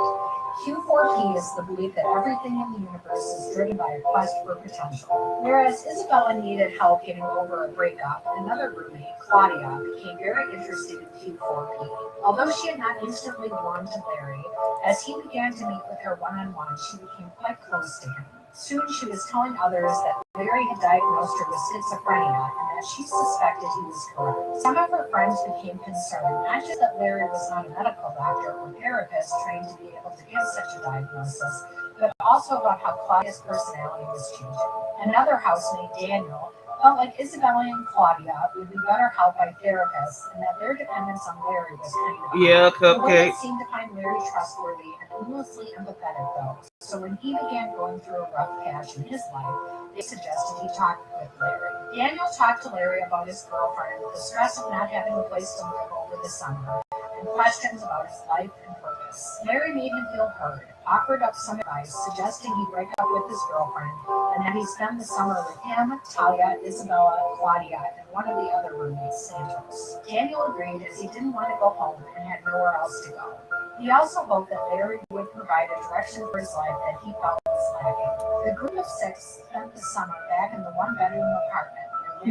Q4P is the belief that everything in the universe is driven by a quest for potential. Whereas Isabella needed help getting over a breakup, another roommate, Claudia, became very interested in Q4P. Although she had not instantly warmed to Larry, as he began to meet with her one-on-one, she became quite close to him. Soon she was telling others that Larry had diagnosed her with schizophrenia and that she suspected he was correct. Some of her friends became concerned, not just that Larry was not a medical doctor or therapist trained to be able to give such a diagnosis, but also about how Claudia's personality was changing. Another housemate, Daniel, felt like Isabella and Claudia would be better helped by therapists and that their dependence on Larry was kind of Yeah, The women Cupcake. seemed to find Larry trustworthy and endlessly empathetic, though. So when he began going through a rough patch in his life, they suggested he talk with Larry. Daniel talked to Larry about his girlfriend, the stress of not having a place to live over the summer, and questions about his life and purpose. Larry made him feel heard, offered up some advice, suggesting he break up with his girlfriend, and that he spend the summer with him, Talia, Isabella, Claudia, and one of the other roommates, Santos. Daniel agreed as he didn't want to go home and had nowhere else to go. He also hoped that Larry would provide a direction for his life that he felt was lacking. The group of six spent the summer back in the one-bedroom apartment.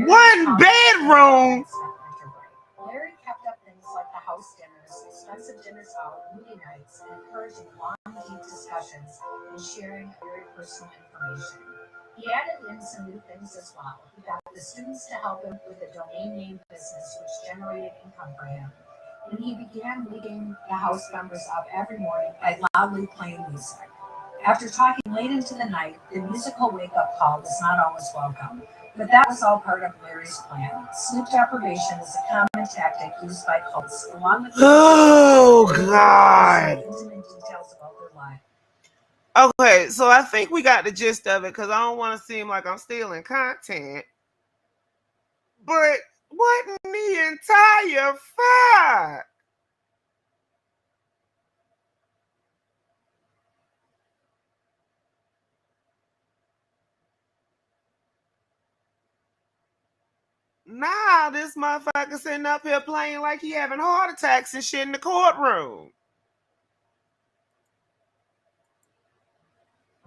One bedroom? Larry kept up things like the house dinners, expensive dinners out, movie nights, and encouraging long, deep discussions and sharing very personal information. He added in some new things as well. He got the students to help him with a domain name business which generated income for him. And he began waking the house members up every morning by loudly playing music. After talking late into the night, the musical wake-up call was not always welcome, but that was all part of Larry's plan. Sleep deprivation is a common tactic used by cults, along with God. intimate details about their life. Okay, so I think we got the gist of it because I don't want to seem like I'm stealing content. But what in the entire fuck? Nah, this motherfucker sitting up here playing like he having heart attacks and shit in the courtroom.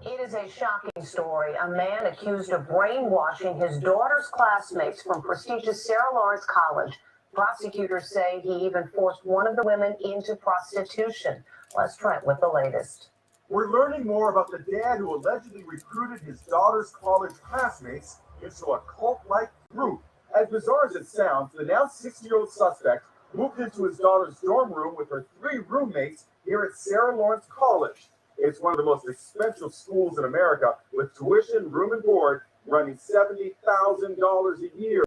It is a shocking story. A man accused of brainwashing his daughter's classmates from prestigious Sarah Lawrence College. Prosecutors say he even forced one of the women into prostitution. Les Trent with the latest. We're learning more about the dad who allegedly recruited his daughter's college classmates into a cult-like group. As bizarre as it sounds, the now 6-year-old suspect moved into his daughter's dorm room with her 3 roommates here at Sarah Lawrence College. It's one of the most expensive schools in America, with tuition, room, and board running $70,000 a year.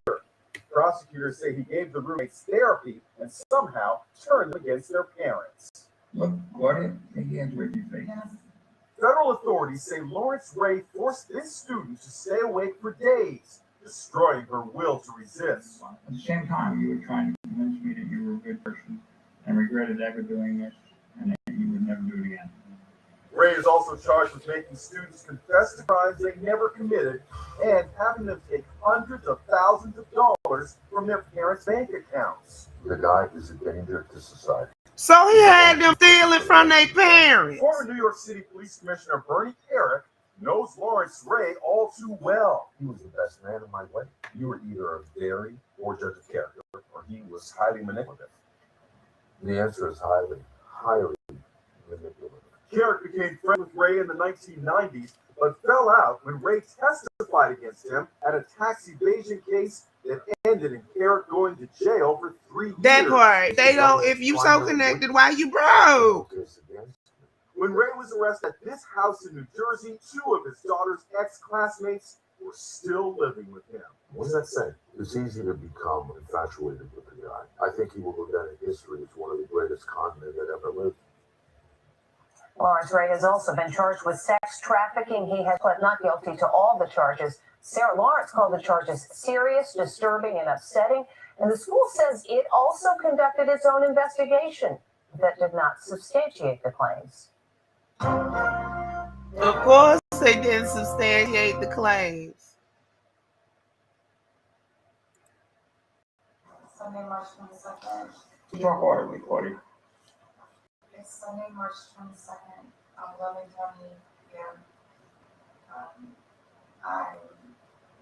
Prosecutors say he gave the roommates therapy and somehow turned them against their parents. Look, what if he has with you, face? Federal authorities say Lawrence Ray forced this student to stay awake for days, destroying her will to resist. At the same time, you were trying to convince me that you were a good person and regretted ever doing this and that you would never do it again. Ray is also charged with making students confess to crimes they never committed and having them take hundreds of thousands of dollars from their parents' bank accounts. The guy is a danger to society. So he had them stealing from their parents. Former New York City Police Commissioner Bernie Kerik knows Lawrence Ray all too well. He was the best man in my way. You were either a very poor judge of character, or he was highly manipulative. The answer is highly manipulative. Kerik became friends with Ray in the 1990s, but fell out when Ray testified against him at a tax evasion case that ended in Kerik going to jail for 3 years. That part. They don't, if you so connected, why you broke? When Ray was arrested at this house in New Jersey, 2 of his daughter's ex-classmates were still living with him. What does that say? It's easy to become infatuated with the guy. I think he will go down in history as one of the greatest con men that ever lived. Lawrence Ray has also been charged with sex trafficking. He has pled not guilty to all the charges. Sarah Lawrence called the charges serious, disturbing, and upsetting. And the school says it also conducted its own investigation that did not substantiate the claims. Of course, they didn't substantiate the claims. Sunday, March 22nd. Talk quietly, Claudia. It's Sunday, March 22nd, 11:20 p.m. I'm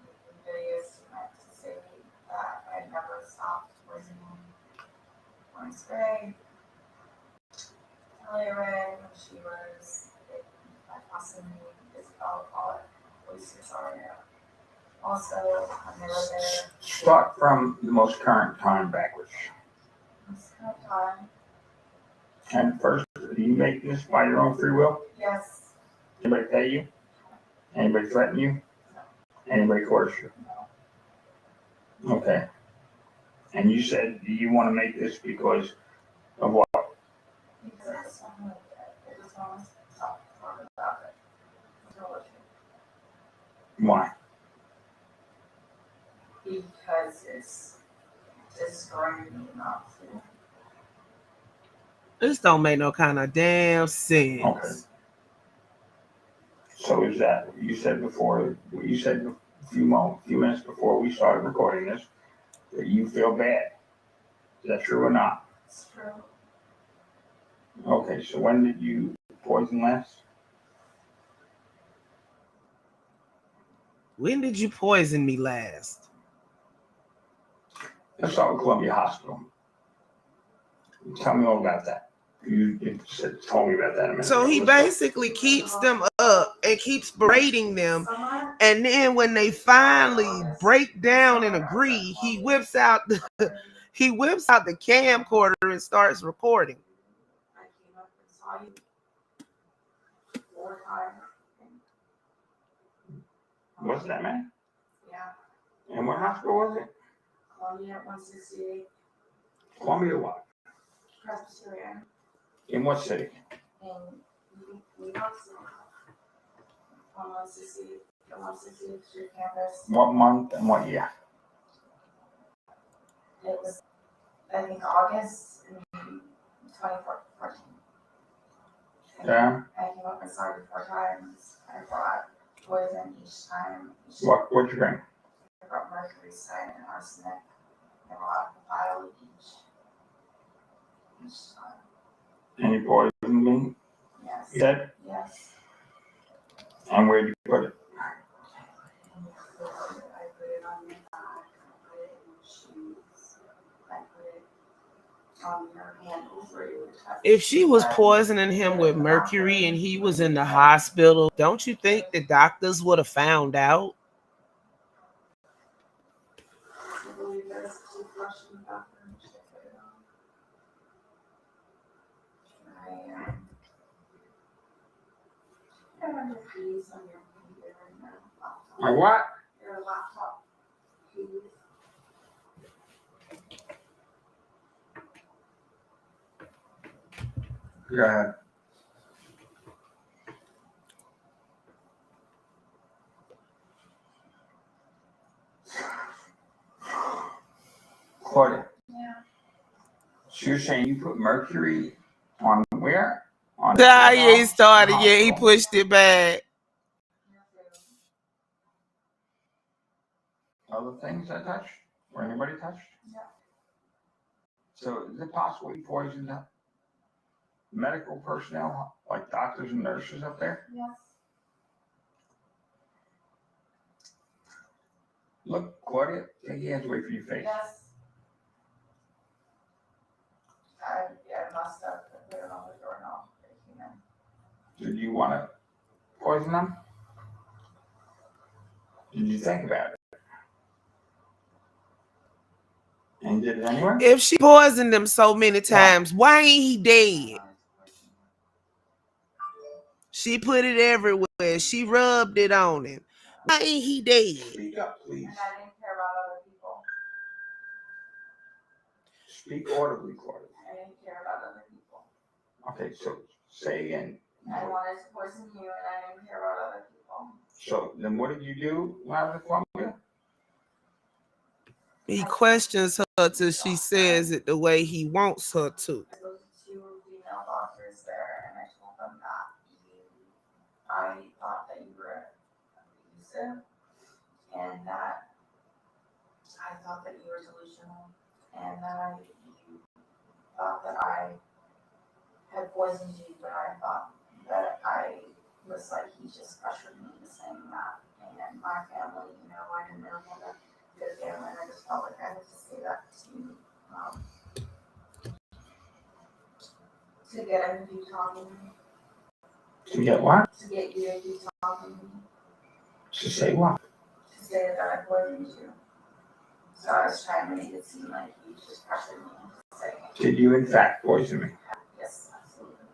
making videos tonight to say that I never stopped poisoning Lawrence Ray, Talia Ray, when she was bitten by possibly Isabella Pollock. police sorry. Also, when they were there, Start from the most current time backwards. this kind of time. And first, do you make this by your own free will? Yes. Anybody pay you? Anybody threaten you? Anybody coerce you? Okay. And you said you want to make this because of what? Because I just want to look at it. I just want to talk about it. Why? Because it's destroying me not to. This don't make no kind of damn sense. Okay. So is that what you said before? You said a few minutes before we started recording this that you feel bad. Is that true or not? It's true. Okay, so when did you poison last? When did you poison me last? Let's start with Columbia Hospital. Tell me all about that. You told me about that a minute So ago. he basically keeps them up and keeps berating them. And then when they finally break down and agree, he whips out the camcorder and starts recording. I came up and saw you 4 times. What's that, man? Yeah. And what hospital was it? Columbia 168. Columbia what? Presbyterian. In what city? In New York City. On 168th Street campus. What month and what year? It was, I think, August 2014. Yeah. I came up and saw you 4 times. I brought poison each time. What'd you bring? I brought mercury, cyanide, and arsenic. I brought a vial each time. And you poisoned me? Yes. You said? Yes. And where'd you put it? I put it on your back. I put it in your shoes. I put it on your handles where you were touching. If she was poisoning him with mercury and he was in the hospital, don't you think the doctors would have found out? I believe there's a toothbrush in the bathroom. Should I put it on? I have your keys on your computer and your laptop. My what? Your laptop keys. Go ahead. Claudia. Yeah. So you're saying you put mercury on where? On He ain't started yet. He pushed it back. Other things I touched? Or anybody touched? Yeah. So is it possible you poisoned medical personnel, like doctors and nurses up there? Yes. Look, Claudia, take your hands away from your face. Yes. I must have put it on the doorknob. Did you want to poison them? Did you think about it? And did it anyway? If she poisoned him so many times, why ain't he dead? She put it everywhere. She rubbed it on him. Why ain't he dead? Speak up, please. And I didn't care about other people. Speak audibly, Claudia. I didn't care about other people. Okay, so say again. I wanted to poison you and I didn't care about other people. So then what did you do when I was at Columbia? He questions her till she says it the way he wants her to. I spoke to 2 female doctors there and I told them that I thought that you were abusive and that I thought that you were delusional and that you thought that I had poisoned you, but I thought that I was like, he's just pressuring me to saying that. And my family, I didn't really have a good family, and I just felt like I had to say that to get him to keep talking to me. To get what? To get you to keep talking to me. To say what? To say that I poisoned you. So I was trying to make it seem like you just pressured me into saying it. Did you in fact poison me? Yes, absolutely.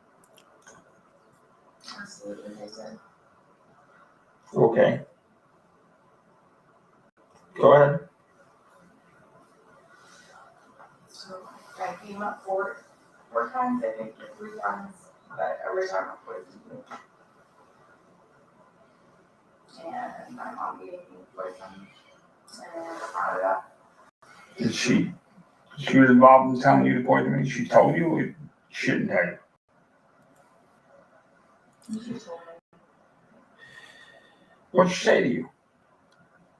Absolutely, they did. Okay. Go ahead. So I came up four times, I think, or 3 times, but every time I poisoned you. And my mom gave me poison, and I brought it up. Did she was involved in telling you to poison me? She told you or she didn't tell you? She told me. What'd she say to you?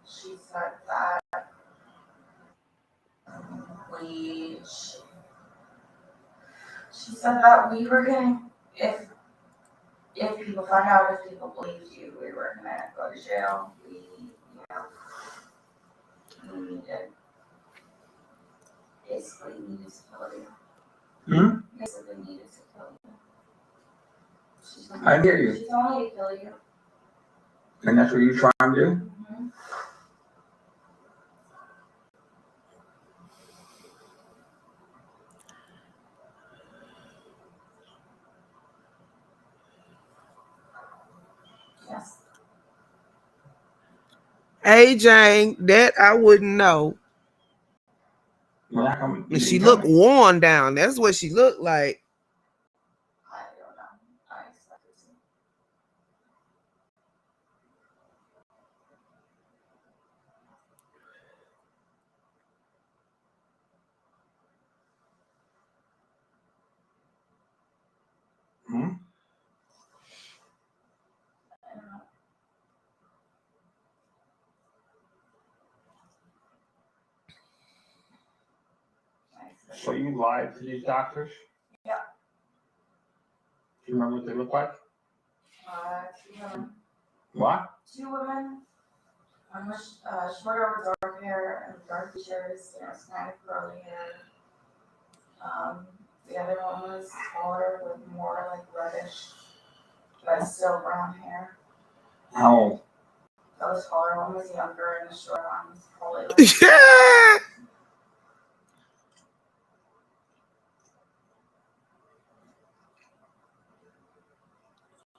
She said that she said that we were getting, if people found out, if people believed you, we were gonna go to jail. We needed, basically needed to kill you. Basically needed to kill you. I hear you. She told me to kill you. And that's what you're trying to do? Mm-hmm. Yes. Hey, Jane, that I wouldn't know. Well, how come And she looked worn down. That's what she looked like. I don't know. I expected to. Hmm? So you lied to these doctors? Yeah. Do you remember what they look like? 2 women. What? 2 women. One was shorter with dark hair and dark features, kind of curly hair. The other one was smaller with more like reddish, but still brown hair. How old? The taller one was younger and the short one was probably like Yeah.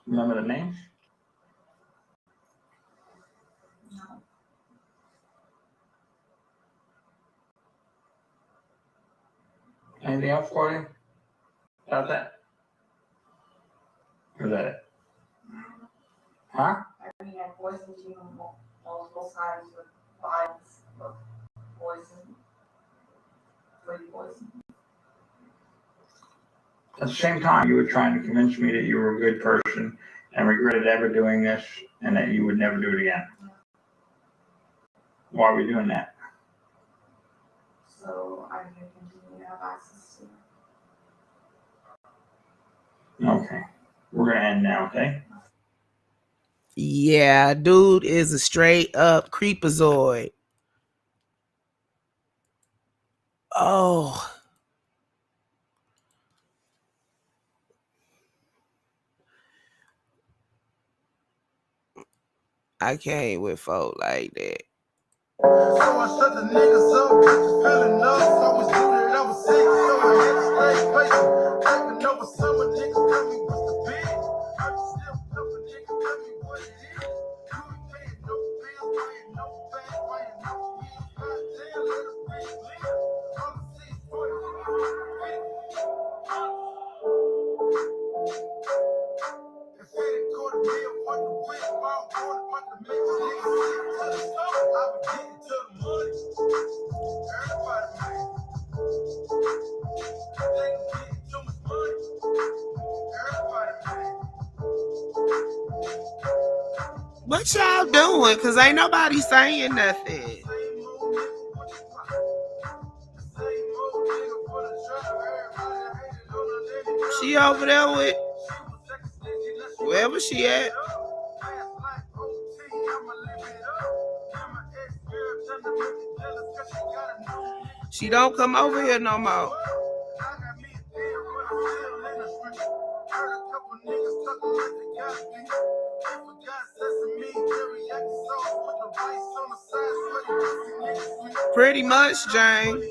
Remember the names? No. Anything else for you? About that? Or is that it? Huh? I mean, I poisoned you multiple times with vials of poison. Free poison. At the same time, you were trying to convince me that you were a good person and regretted ever doing this and that you would never do it again. Why are we doing that? So I can continue to have access to it. Okay. We're going to end now, okay? Yeah, dude is a straight up creepazoid. Oh. I can't with folk like that. So I shut the niggas up, bitches feeling us. Always knew that I was sick, so I had to stay patient. Taking over summer, niggas tell me what's the big. I just still tough, a nigga tell me what it is. You ain't paying no bills, paying no back, paying no bills. Goddamn, let a bitch live. All I see is boys. They say they caught a meal, fuck the whip, ball, quarter, fuck the mix, niggas sick to the soul. I be getting to the money. Everybody, man. They getting too much money. Everybody, man. What y'all doing? Cause ain't nobody saying nothing. She over there with wherever she at. She don't come over here no more. Pretty much, Jane.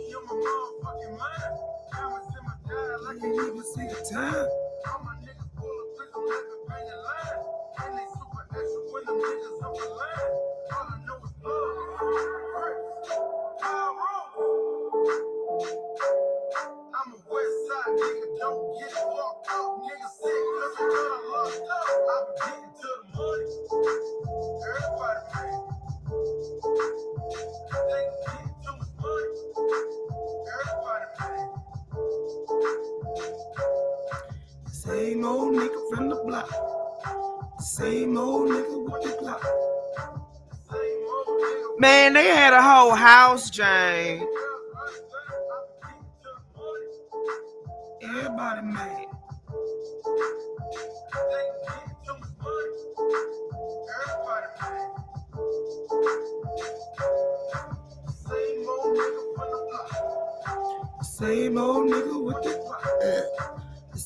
I'm a west side nigga, don't get fucked up. Nigga sick, cause I'm gonna locked up. I be getting to the money. Everybody man. They getting too much money. Everybody man. Same old nigga from the block. Same old nigga with the block. Man, they had a whole house, Jane. Everybody mad. Same old nigga with the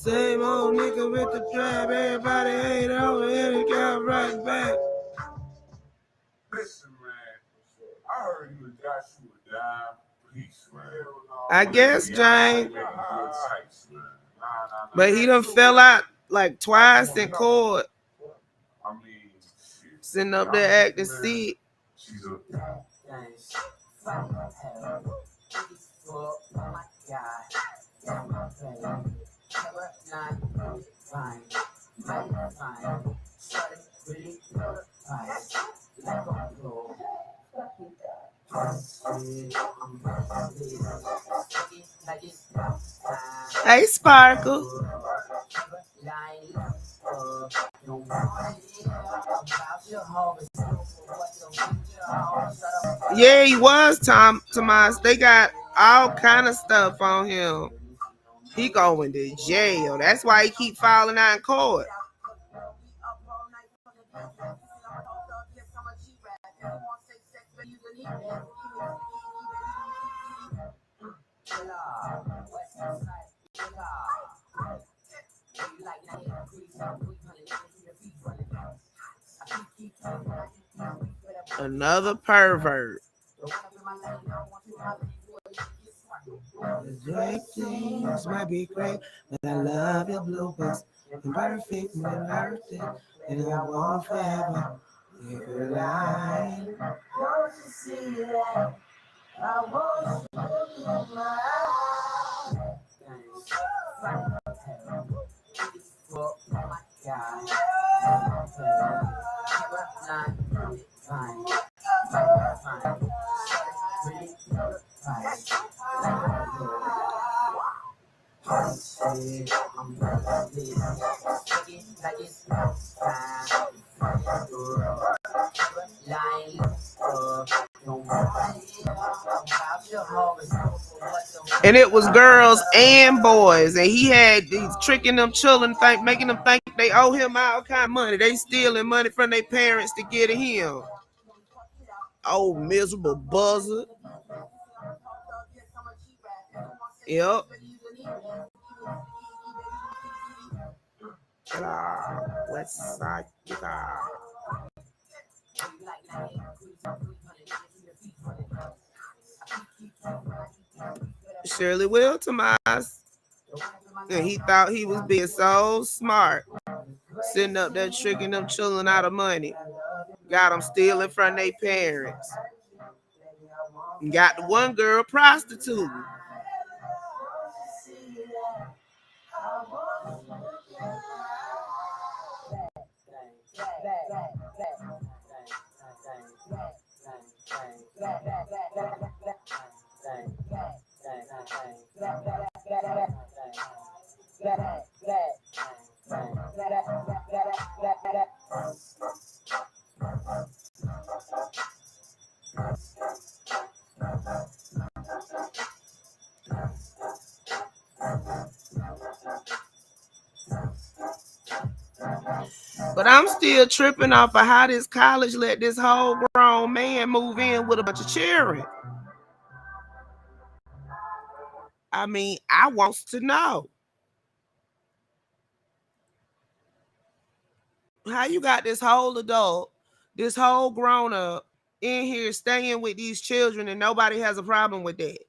same old nigga with the trap. Everybody ain't over here. He got right back. Listen, man. I heard you got you a dime piece, man. I guess, Jane. But he done fell out like twice in court. I mean, sitting up there acting sick. She's a Hey, Sparkle. Yeah, he was, Tomas. They got all kind of stuff on him. He going to jail. That's why he keep falling out in court. Another pervert. The things might be great, but I love your bloopers. Perfect, and perfect, and I want forever. You're lying. Don't you see that? I want you in my And it was girls and boys, and he had these tricking them children, making them think they owe him all kind of money. They stealing money from their parents to get at him. Oh, miserable buzzard. Yep. West side. Surely will, Tomas. And he thought he was being so smart, sitting up there tricking them children out of money. Got them stealing from their parents. And got the one girl prostituting. But I'm still tripping off of how this college let this whole grown man move in with a bunch of children. I mean, I wants to know. How you got this whole adult, this whole grown up in here staying with these children and nobody has a problem with that?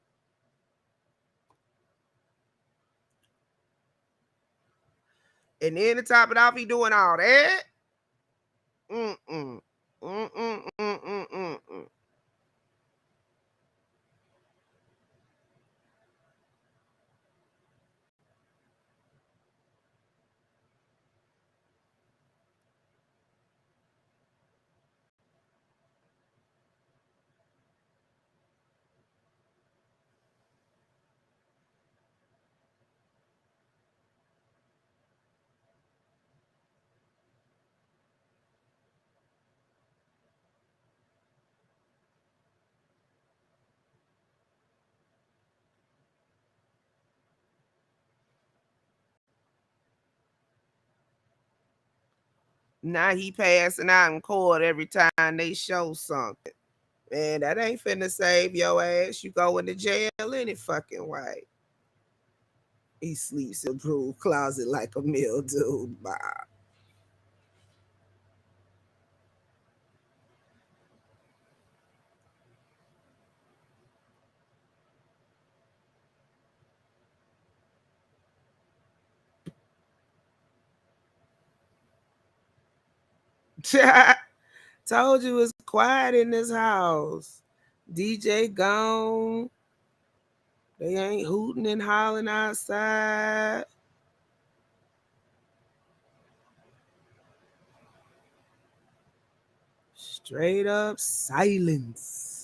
And then to top it off, he doing all that? Mm-mm. Mm-mm. Now he passing out in court every time they show something. Man, that ain't finna save your ass. You go into jail any fucking way. He sleeps in a broom closet like a mildew Bob. Told you it's quiet in this house. DJ gone. They ain't hooting and hollering outside. Straight up silence.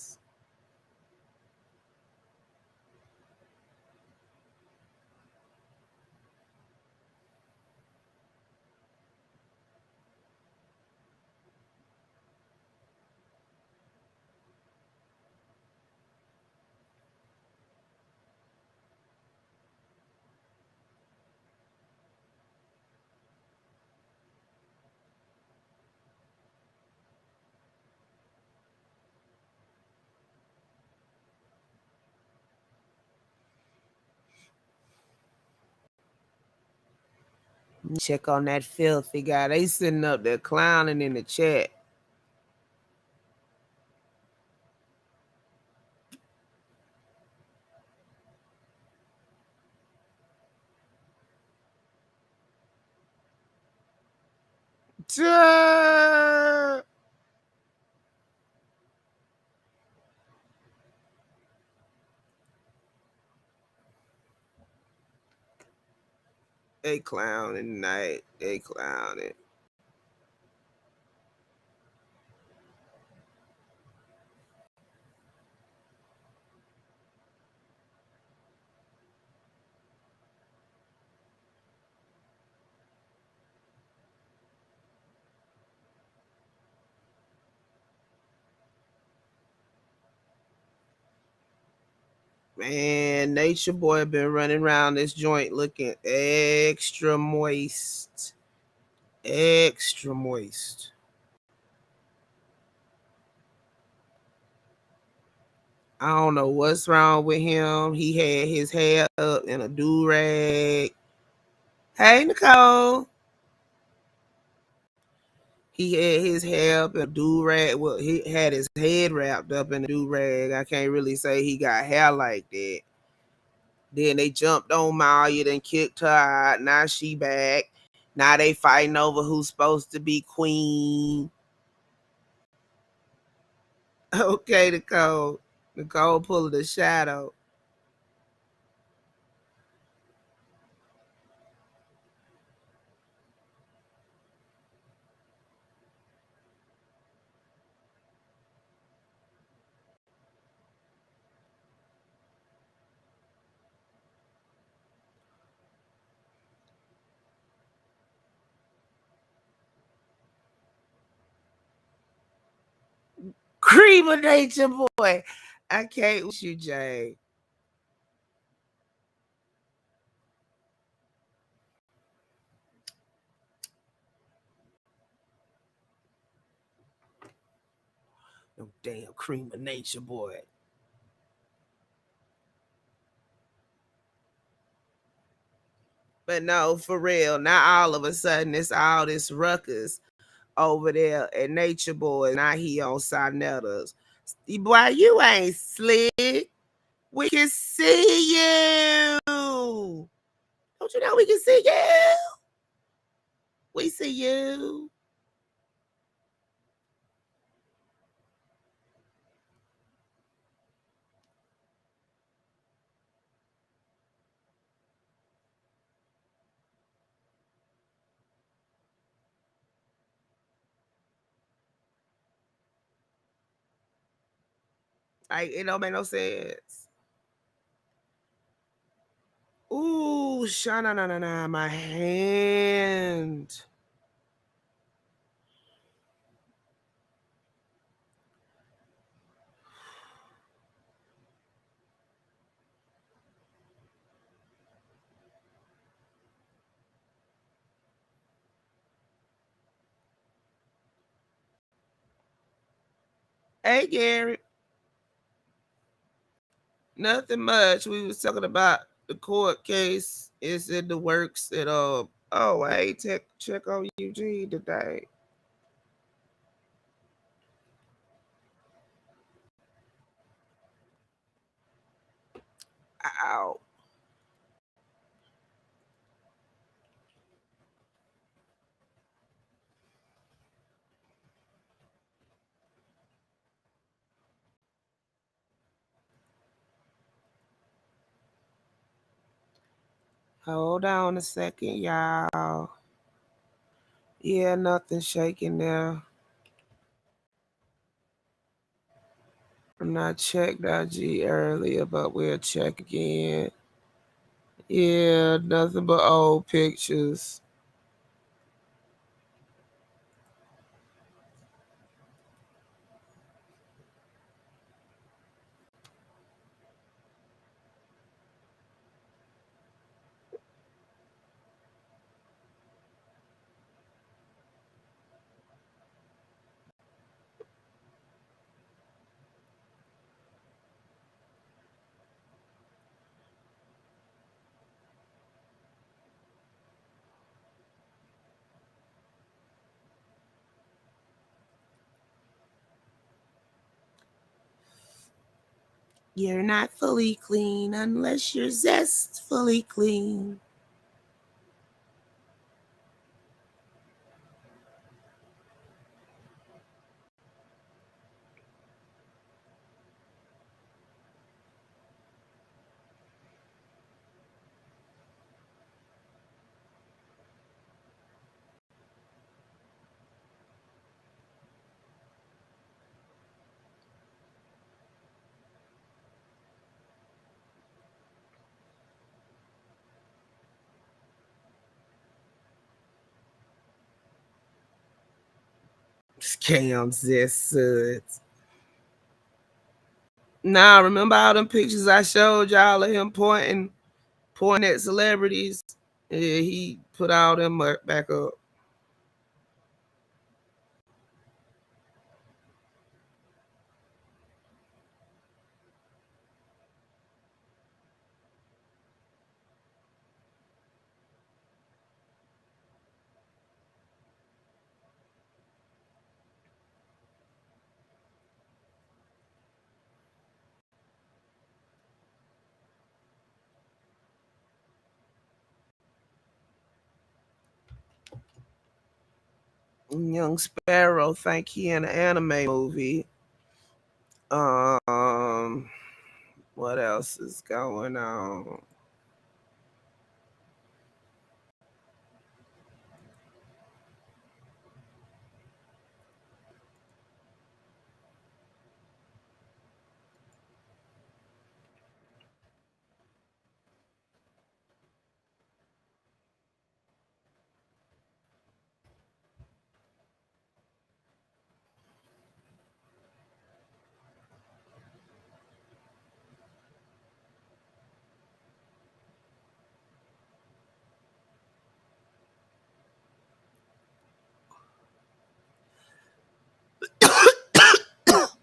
Check on that filthy guy. They sitting up there clowning in the chat. They clowning tonight. They clowning. Man, Nature Boy been running around this joint looking extra moist. Extra moist. I don't know what's wrong with him. He had his hair up in a do-rag. Hey, Nicole. He had his hair up in a do-rag. Well, he had his head wrapped up in a do-rag. I can't really say he got hair like that. Then they jumped on Maya and kicked her out. Now she back. Now they fighting over who's supposed to be queen. Okay, Nicole. Nicole pulling the shadow. Cream of Nature Boy. I can't with you, Jay. No damn Cream of Nature Boy. But no, for real, not all of a sudden it's all this ruckus over there at Nature Boy. Now he on Sarnetta's. Boy, you ain't slick. We can see you. Don't you know we can see you? We see you. Like, it don't make no sense. Ooh, shana, my hand. Hey, Gary. Nothing much. We was talking about the court case. Is in the works at hey, check on Eugene today. Ow. Hold on a second, y'all. Yeah, nothing shaking there. I'm not checked IG earlier, but we'll check again. Yeah, nothing but old pictures. You're not fully clean unless you're zestfully clean. Scams this suds. Nah, remember all them pictures I showed y'all of him pointing at celebrities? Yeah, he put all them back up. Young Sparrow think he in an anime movie. What else is going on?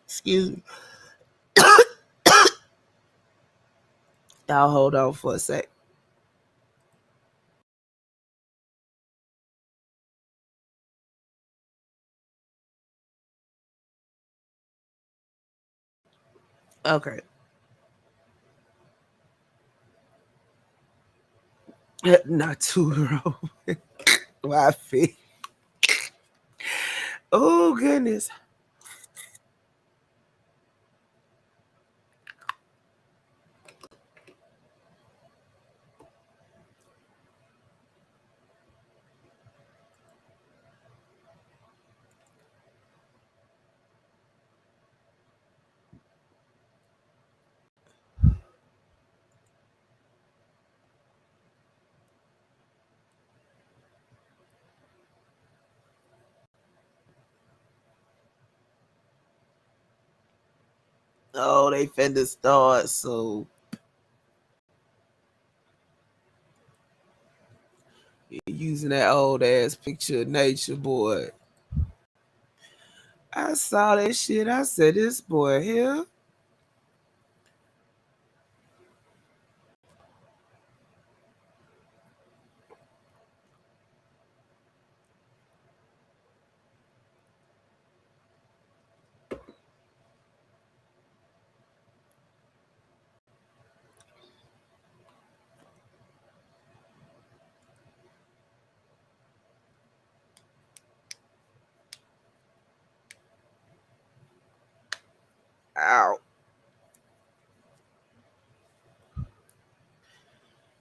Excuse me. Y'all hold on for a sec. Okay. Not 2-year-old. Why feet? Oh goodness. Oh, they finna start, so you're using that old ass picture of Nature Boy. I saw that shit. I said, this boy here. Ow.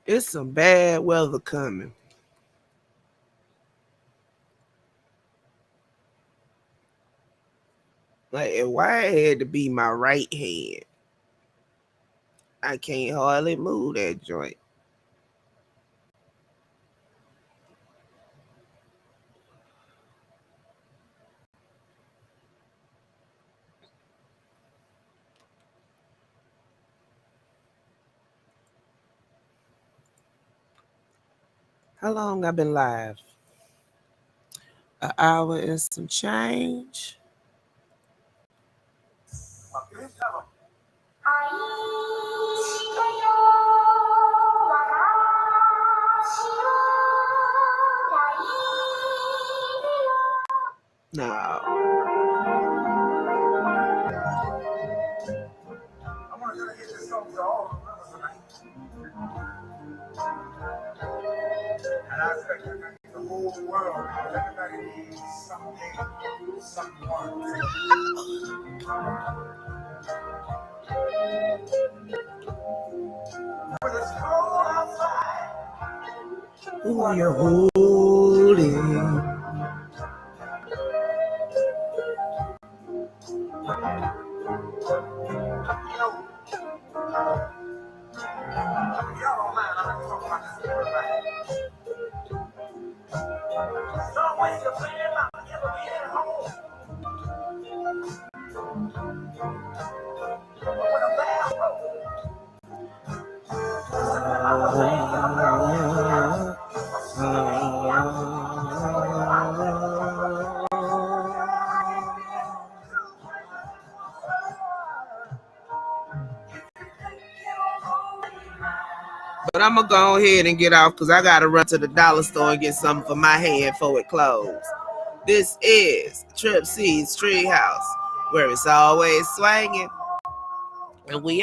It's some bad weather coming. Like, why it had to be my right hand? I can't hardly move that joint. How long I been live? An hour and some change. No. I want to get this song to all of us tonight. And I expect the whole world, everybody needs something, someone. When it's cold outside, who are you holding? But I'm gonna go ahead and get off because I gotta run to the dollar store and get something for my hand before it closes. This is TripCTreehouse, where it's always swinging, and we